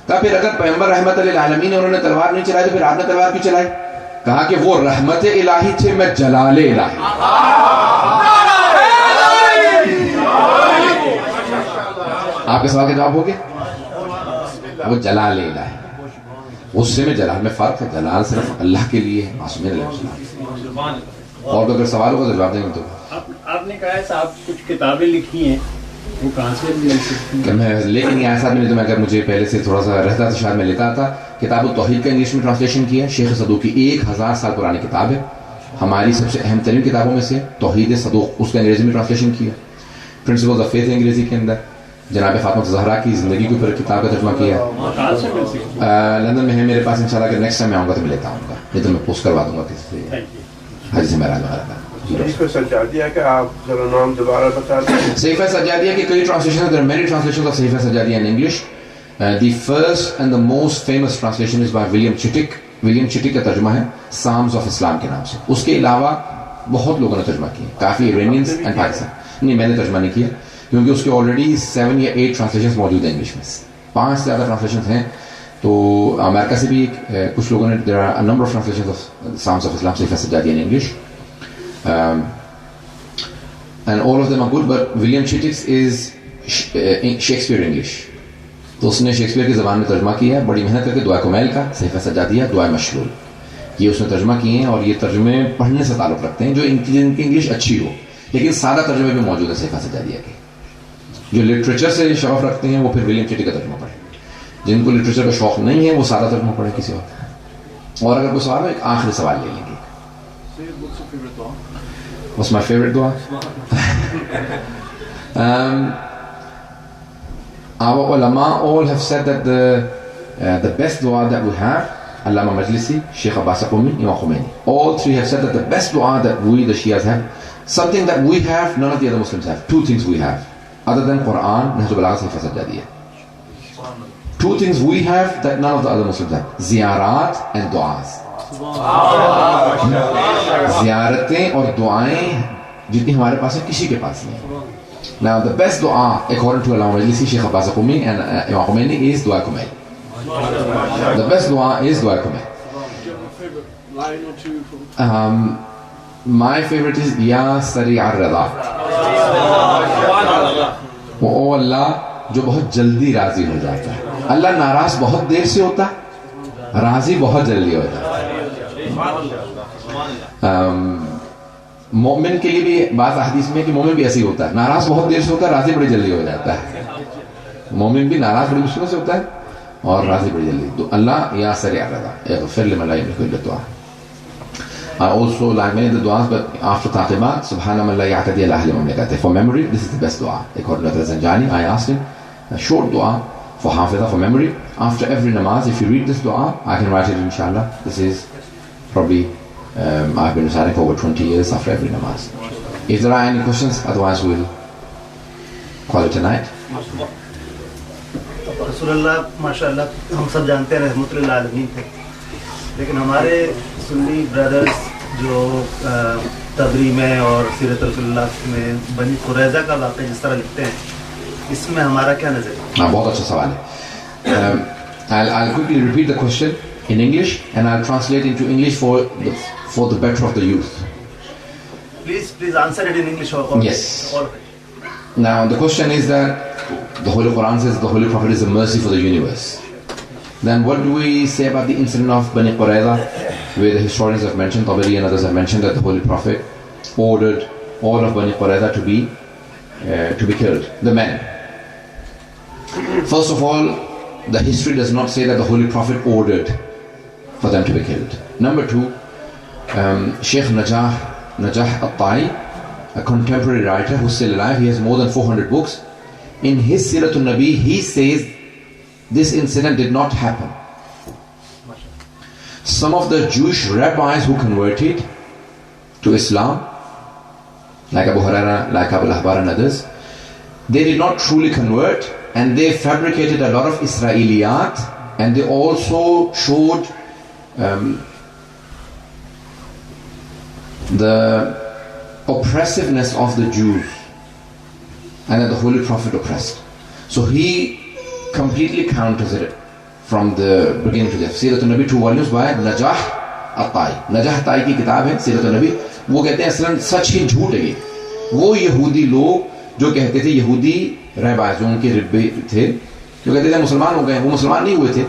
کہا پھر اگر پیغمبر رحمت للعالمین انہوں نے تلوار نہیں چلائی تو پھر آپ نے تلوار کیوں چلائی؟ کہا کہ وہ رحمت الہی تھے، میں جلال الہی۔ آپ کے سوال کا جواب ہو گیا؟ وہ جلال الہی، غصے میں جلال میں فرق ہے، جلال صرف اللہ کے لیے ہے، معصومین علیہ السلام۔ اور اگر سوال ہوگا تو جواب دیں گے۔ تو آپ نے کہا ہے صاحب کچھ کتابیں لکھی ہیں، وہ کہاں سے مل سکتی ہیں؟ میں لیکن یہ ایسا بھی نہیں، تو میں اگر مجھے پہلے سے تھوڑا سا رہتا تو شاید میں لکھا تھا۔ کتاب التوحید کا انگلش میں ٹرانسلیشن کیا ہے، شیخ صدوق کی 1000 سال پرانی کتاب ہے، ہماری سب سے اہم ترین کتابوں میں سے توحید صدوق، اس کا انگریزی میں ٹرانسلیشن کیا۔ پرنسپلز آف فیتھ انگریزی کے اندر، جناب فاطمہ زہرا کی زندگی کے اوپر کتاب کا ترجمہ کیا ہے، لندن میں ہے میرے پاس، انشاءاللہ اگر نیکسٹ ٹائم میں آؤں گا تو میں لیتا ہوں گا، نہیں تو میں پوسٹ کروا دوں گا کسی سے، حاجی سے میرا وغیرہ کا۔ صحیفہ سجادیہ کا آپ ذرا نام دوبارہ بتا دیں۔ صحیفہ سجادیہ کی کئی translation, there are many translations of Sahifa سجادیہ in English. The first and the most famous translation is by William Chittick. William Chittick کا ترجمہ ہے Psalms of Islam کے نام سے، اس کے علاوہ بہت لوگوں نے ترجمہ کیا، کافی ایرانینز اینڈ پاکستان۔ نہیں، میں نے ترجمہ نہیں کیا کیونکہ اس کے آلریڈی 7 یا 8 ٹرانسلیشنز موجود ہیں انگلش میں، 5 سے زیادہ ٹرانسلیشن ہیں. تو امریکہ سے بھی کچھ لوگوں نے there are a number of translations of Psalms of Islam Sayyid Sajjadi in English, and all of them are good, but William Chittick's is Shakespeare English. تو اس نے شیکسپیئر کی زبان میں ترجمہ کیا ہے بڑی محنت کر کے. دعائے کمیل کا صحیفہ سجادیہ, دعائے مشلول, یہ اس نے ترجمہ کیے ہیں, اور یہ ترجمے پڑھنے سے تعلق رکھتے ہیں جو ان کی انگلش اچھی ہو, لیکن سادہ ترجمے بھی موجود ہیں صحیفہ سجادیہ کے. جو لٹریچر سے شغف رکھتے ہیں وہ پھر ولیم چٹک کا ترجمہ پڑھیں. جن کو لٹریچر کا شوق نہیں ہے وہ سادہ ترجمہ پڑھیں کسی وقت. اور اگر کوئی سوال ہو ایک آخری سوال لے لیں گے. What's my favorite dua? Our ulama all have said that the best dua that we have, Allama Majlisi, Sheikh Abbas Qumi, Imam Khomeini, all three have said that the best dua that we, the Shias, have, something that we have, none of the other Muslims have. 2 things we have, other than Quran, Nahj al-Balagha, Sahifa Sajjadiyya. 2 things we have that none of the other Muslims have: ziyarat and du'as. زیارتیں اور دعائیں جتنی ہمارے پاس ہیں کسی کے پاس نہیں. Now the best dua according to Allama Majlisi, Sheikh Abbas Qumi and Imam Khomeini is dua kumail. The best dua is dua kumail. My favorite is Ya Sari' ar-Rida. او اللہ جو بہت جلدی راضی ہو جاتا ہے. اللہ ناراض بہت دیر سے ہوتا ہے, راضی بہت جلدی ہو جاتا ہے. مومن کے لیے بھی بعض احادیث میں کہ مومن بھی ایسے ہی ہوتا ہے, ناراض بہت دیر سے ہوتا ہے, راضی بڑی جلدی ہو جاتا ہے. مومن بھی ناراض بڑی مشکل سے ہوتا ہے اور راضی بڑی جلدی. تو اللہ یا سریع الرضا اغفر لمن لا یملک الا الدعاء. I also like many of the du'as, but after taqibat, subhana man la ya'tadi ala ahli mamlakatihi. For memory, this is the best dua. According to Zanjani, I asked him a short dua for hafiza, for memory. After every namaz, if you read this dua, I can write it inshallah. This is probably I've been reciting for over 20 years after every namaz. If there are any questions, otherwise we'll call it a night. Rasulullah, mashallah, ہم سب جانتے ہیں رحمت للعالمین تھے, لیکن ہمارے سنی برادرز جو تبری میں اور سیرت رسول اللہ میں بنی قریظہ کا واقعہ جس طرح لکھتے ہیں, اس میں ہمارا کیا نظر ہے؟ بہت اچھا سوال ہے. I'll quickly repeat the question in English and I'll translate into English for the better of the youth. Please answer it in English. Yes. Now the question is that the Holy Quran says the Holy Prophet is a mercy for the universe. Then what do we say about the incident of Bani Qurayza, where the historians have mentioned, Tabari and others have mentioned that the Holy Prophet ordered all of Bani Qurayza to be killed, the men. First of all, the history does not say that the Holy Prophet ordered for them to be killed. Number 2, Sheikh Najah al-Tai, a contemporary writer who's still alive, he has more than 400 books. In his Siratul Nabi, he says this incident did not happen. Some of the Jewish rabbis who converted to Islam, like Abu Huraira, like Abu al-Ahbar and others, they did not truly convert, and they fabricated a lot of Israeliyat, and they also showed the oppressiveness of the Jews, and that the Holy Prophet oppressed. So he completely counters it from the beginning to the end. Siratul Nabi, 2 volumes by Najah al-Tai. Najah al-Tai کی کتاب ہے سیرت نبی. وہ کہتے ہیں اصلاً سچ ہی جھوٹ ہے. وہ یہودی لوگ جو کہتے تھے, یہودی رہبائے جو ان کے ربے تھے, جو کہتے تھے مسلمان ہو گئے, وہ مسلمان نہیں ہوئے تھے.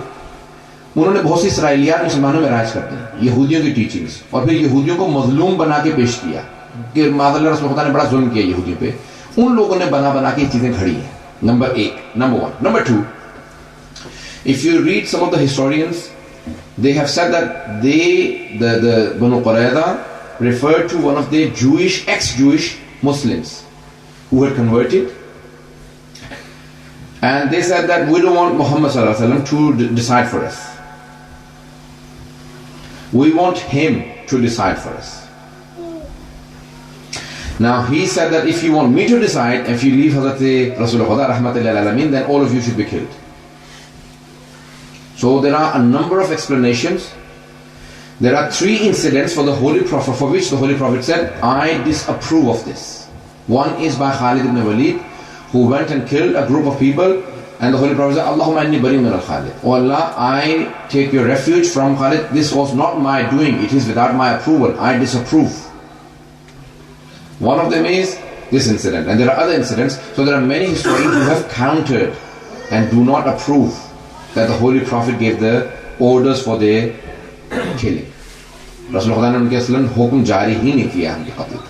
انہوں نے بہت سی اسرائیلیات مسلمانوں میں رائج کر دی, یہودیوں کی ٹیچنگز, اور پھر یہودیوں کو مظلوم بنا کے پیش کیا کہ معاذ اللہ رسول خدا نے بڑا ظلم کیا یہودیوں پہ. ان لوگوں نے بنا کے چیزیں کھڑی ہیں. Number 1. Number 2, if you read some of the historians, they have said that the Banu Qurayza referred to one of their ex-Jewish Muslims who had converted, and they said that we don't want Muhammad sallallahu alaihi wasallam to decide for us. We want him to decide for us. Now he said that if you want me to decide, if you leave Hazrat Rasulullah rahmatullahi alayhi, then all of you should be killed. So there are a number of explanations. There are 3 incidents for the Holy Prophet for which the Holy Prophet said, I disapprove of this. One is by Khalid ibn Walid, who went and killed a group of people And the Holy Prophet said, Allahumma inni bari min al-Khalid. Oh Allah, I take your refuge from Khalid. This was not my doing. It is without my approval. I disapprove. One of them is this incident. And there are other incidents. So there are many historians who have countered and do not approve that the Holy Prophet gave the orders for their killing. Rasul Khuda ne unke aslan hukum jari hi nahi kiya unke qatl ka.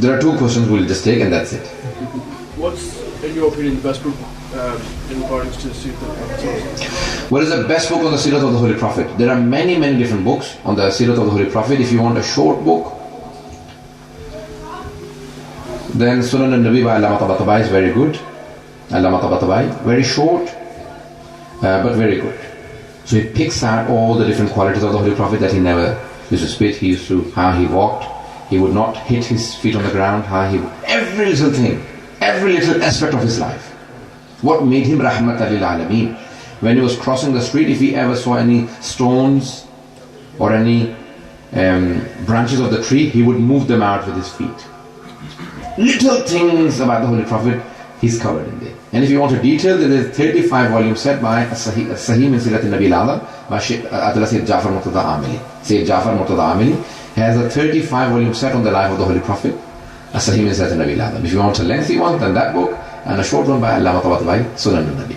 there are two questions we'll just take and that's it. What's, in your opinion, the best book in regards to the Seerah of the Prophet? What is the best book on the Seerah of the Holy Prophet? There are many different books on the Seerah of the Holy Prophet. If you want a short book, then Sunan al-Nabi by Allama Tabatabai is very good. Allama Tabatabai, very short, but very good. So he picks out all the different qualities of the Holy Prophet, that he never used to spit, he used to, how he walked, he would not hit his feet on the ground, how he, every little thing, every little aspect of his life. What made him Rahmatan lil Alameen? When he was crossing the street, if he ever saw any stones or any branches of the tree, he would move them out with his feet. Little things about the Holy Prophet, he's covered in there. And if you want a detail, there is a 35-volume set by Sahih min Sirat al-Nabi al-Azam by Atala Sayyid Jafar Murtada Amili. Sayyid Jafar Murtada Amili has a 35-volume set on the life of the Holy Prophet, Sahih min Sirat al-Nabi al-Azam. If you want a lengthy one, then that book, and a short one by Allama Tabatabai, Sunan al-Nabi.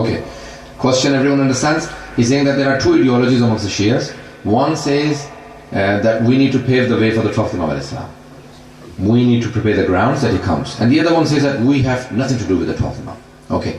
Okay. Question everyone understands? He's saying that there are two ideologies amongst the Shias. One says that we need to pave the way for the Prophet Muhammad Islam. We need to prepare the grounds that he comes. And the other one says that we have nothing to do with the Prophet Muhammad. Okay.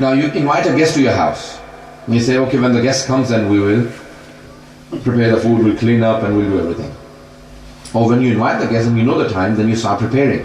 Now you invite a guest to your house. You say, okay, when the guest comes, then we will prepare the food, we'll clean up, and we'll do everything. Or when you invite the guest and you know the time, then you start preparing.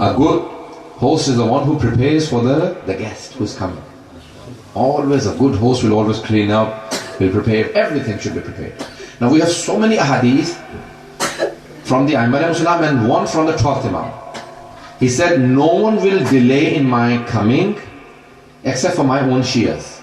A good host is the one who prepares for the guest who is coming. Always a good host will always clean up, will prepare, everything should be prepared. Now we have so many ahadith from the Aimar al-Muslim and one from the 12th Imam. He said, no one will delay in my coming except for my own Shias.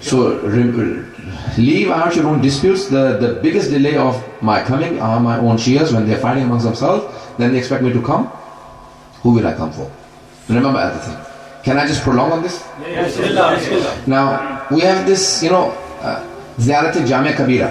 So leave out your own disputes. The biggest delay of my coming are my own Shias. When they are fighting amongst themselves, then they expect me to come. Who will I come for? Remember other thing. Can I just prolong on this? Yes. Now we have this, Ziyarat Jamia Kabira.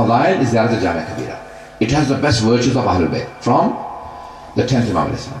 Fadail is Ziyarat Jamia Kabira. It has the best virtues of Ahlul Bayt from the 10th Imam al-Islam.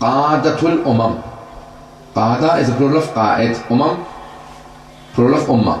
Qadatul Umam. Qada is a plural of Qa'id. Umam, plural of Ummah.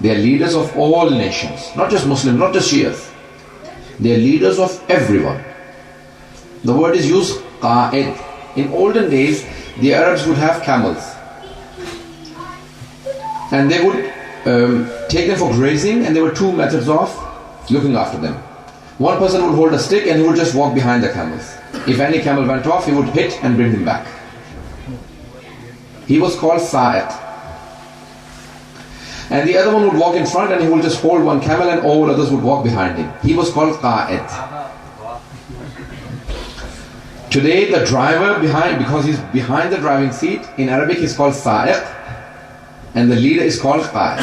They are leaders of all nations, not just Muslims, not just Shias. They are leaders of everyone. The word is used Qa'id. In olden days, the Arabs would have camels, and they would take them for grazing, and there were two methods of looking after them. One person would hold a stick and he would just walk behind the camels. If any camel went off, he would hit and bring him back. He was called Sa'iq. And the other one would walk in front and he would just hold one camel and all others would walk behind him. He was called Qa'id. Today the driver behind, because he's behind the driving seat, in Arabic he's called Sa'iq. and the leader is called Qaid.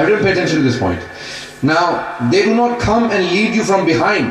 Everyone pay attention to this point. Now they do not come and lead you from behind.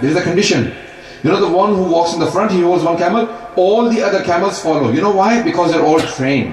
There is a condition. You know the one who walks in the front, he holds one camel, all the other camels follow. You know why? Because they're all trained.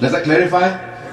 Does that clarify?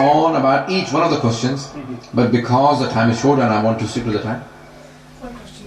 on about each one of the questions, but because the time is short and I want to stick to the time. One question.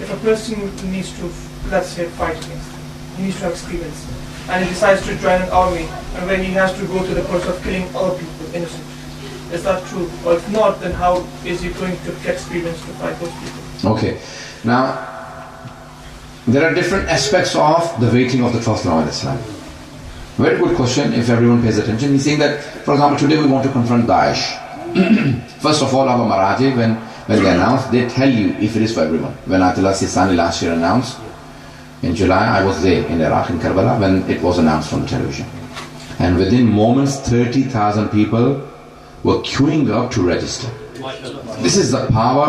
if a person needs to, let's say, fight against them, he needs to have experience, and he decides to join an army, and when he has to go to the process of killing other people, innocent. Is that true? Or if not, then how is he going to get experience to fight those people? Okay. Now, there are different aspects of the waiting of the Prophet Muhammad Islam. Very good question if everyone pays attention. He's saying that, for example, today we want to confront Daesh. First of all, our Maraji, when they announce, they tell you if it is for everyone. When Ayatollah Sistani last year announced, in July, I was there in Iraq, in Karbala, when it was announced on television. And within moments, 30,000 people were queuing up to register. This is the power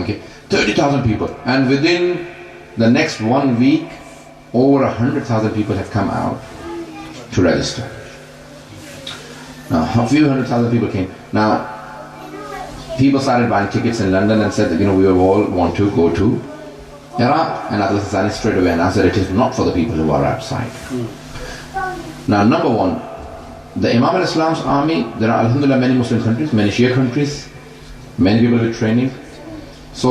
Okay, 30,000 people, and within the next 1 week, over 100,000 people have come out to register. Now, a few 100,000 people came. Now, people started buying tickets in London and said that, we all want to go to Iraq. And Ayatollah Sistani straight away announced that it is not for the people who are outside. Now, number one, the Imam al-Islam's army, there are alhamdulillah many Muslim countries, many Shia countries, many people with training. So,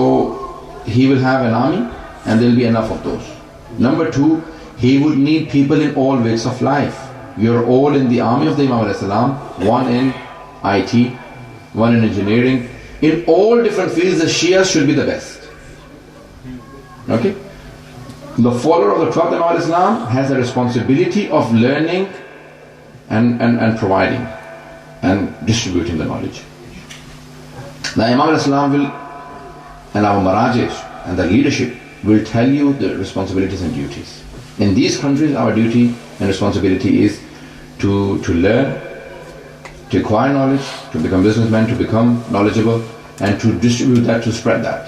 he will have an army and there will be enough of those. Number two, he would need people in all walks of life. We are all in the army of the Imam al-Islam, one in IT, one in engineering. In all different fields, the Shias should be the best. Okay? The follower of the Prophet Muhammad Islam has a responsibility of learning and providing and distributing the knowledge. The Imam al-Islam will, and our Marajis and the leadership will tell you the responsibilities and duties. In these countries, our duty and responsibility is to learn, to acquire knowledge, to become businessmen, to become knowledgeable, and to distribute that, to spread that.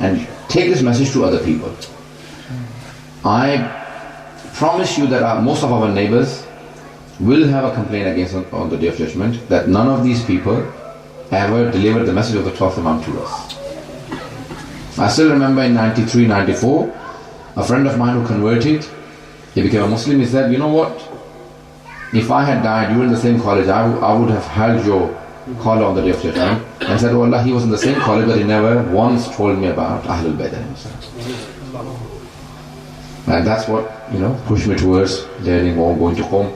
and take this message to other people. I promise you that most of our neighbors will have a complaint against on the Day of Judgment that none of these people ever delivered the message of the 12th Imam to us. I still remember in 93, 94, a friend of mine who converted, he became a Muslim, he said, you know what? If I had died, you were in the same college, I would have held your collar on the Day of Judgment and said, oh Allah, he was in the same college, but he never once told me about Ahlul Bayt himself. And that's what, pushed me towards learning or going to Qom.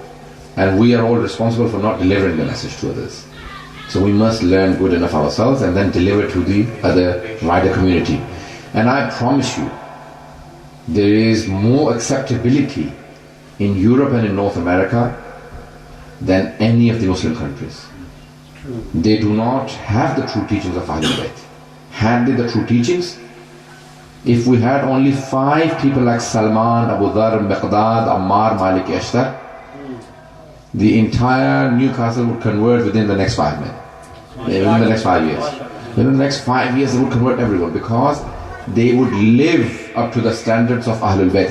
And we are all responsible for not delivering the message to others. So we must learn good enough ourselves and then deliver to the other wider community. And I promise you, there is more acceptability in Europe and in North America than any of the Muslim countries. They do not have the true teachings of Ahlul Bayt. had they the true teachings, if we had only 5 people like Salman, Abu Dhar, Miqdad, Ammar, Malik, Ashtar, the entire Newcastle would convert within the next 5 minutes. Within the next 5 years. Within the next 5 years, they would convert everyone because they would live up to the standards of Ahlul Bayt.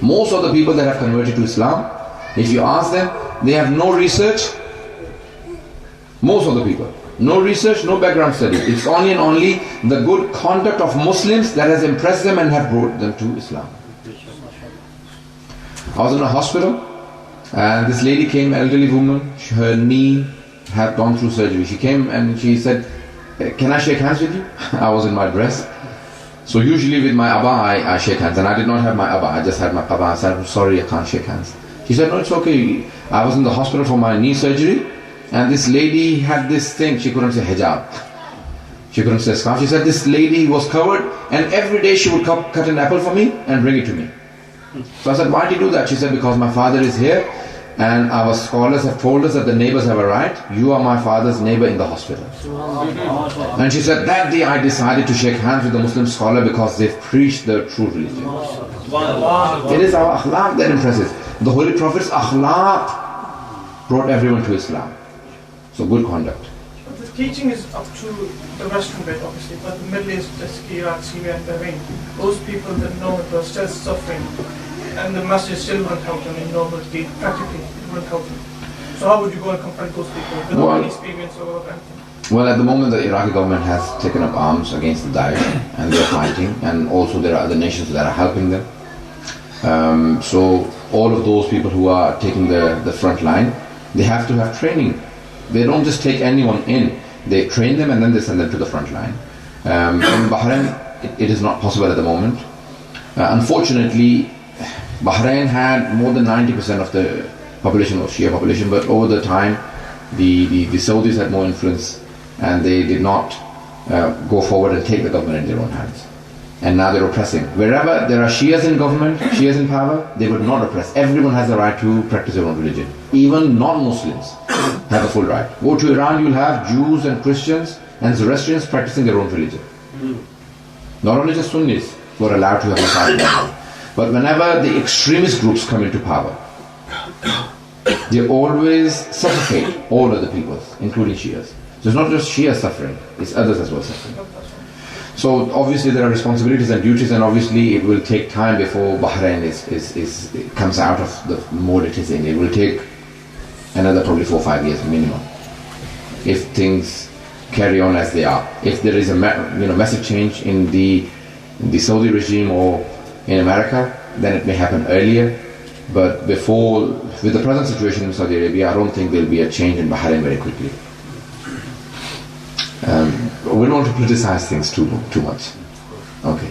Most of the people that have converted to Islam, if you ask them, they have no research. Most of the people, no research, no background study. It's only and only the good conduct of Muslims that has impressed them and have brought them to Islam. I was in a hospital and this lady came, elderly woman, her knee had gone through surgery. She came and she said, "Can I shake hands with you?" I was in my dress. So usually with my abba I shake hands, and I did not have my abba, I just had my qaba. I said, "I'm sorry, I can't shake hands." She said, "No, it's okay. I was in the hospital for my knee surgery and this lady had this thing, she couldn't say hijab. She couldn't say scarf. She said this lady was covered and every day she would cut an apple for me and bring it to me." So I said, "Why did you do that?" She said, "Because my father is here and our scholars have told us that the neighbors have a right. You are my father's neighbor in the hospital." And she said, "That day I decided to shake hands with the Muslim scholar because they've preached the true religion." It is our akhlaq that impresses. The Holy Prophet's akhlaq brought everyone to Islam. So good conduct. The teaching is up to the Western bit, obviously, but the Middle East, Iraq, Syria, and Bahrain, those people that know it were still suffering, and the message still wouldn't help them in normal deed, practically, it wouldn't help them. So how would you go and confront those people without any experience or anything? Well, at the moment the Iraqi government has taken up arms against the Daesh and they're fighting, and also there are other nations that are helping them. So all of those people who are taking the front line, they have to have training. They don't just take anyone in. They train them and then they send them to the front line. In Bahrain, it is not possible at the moment. Unfortunately, Bahrain had more than 90% of the population was Shia population, but over the time, the Saudis had more influence and they did not go forward and take the government in their own hands. And now they're oppressing. Wherever there are Shias in government, Shias in power, they would not oppress. Everyone has the right to practice their own religion. Even non-Muslims have a full right. Go to Iran, you'll have Jews and Christians and Zoroastrians practicing their own religion. Not only just Sunnis who are allowed to have a side. But whenever the extremist groups come into power, they always suffocate all other peoples, including Shias. So it's not just Shias suffering, it's others as well suffering. So obviously there are responsibilities and duties, and obviously it will take time before Bahrain comes out of the mode it is in. It will take another probably 4 or 5 years minimum, if things carry on as they are. If there is a massive change in the Saudi regime or in America, then it may happen earlier. But with the present situation in Saudi Arabia, I don't think there will be a change in Bahrain very quickly. We don't want to criticize things too much. Okay.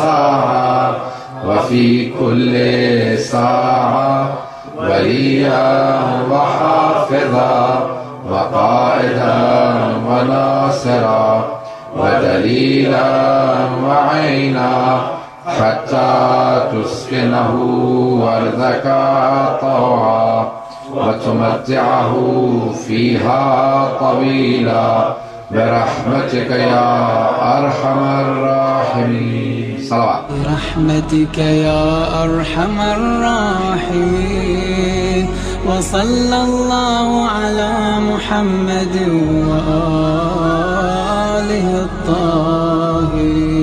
الساعة وفي كل ساعة وليا وحافظا وقائدا وناصرا ودليلا وعينا حتى تسكنه أرضك طوعا وتمتعه فيها طويلا برحمتك يا أرحم الراحمين. صلوات. برحمتك يا أرحم الراحمين. وصلى الله على محمد وآله الطاهرين.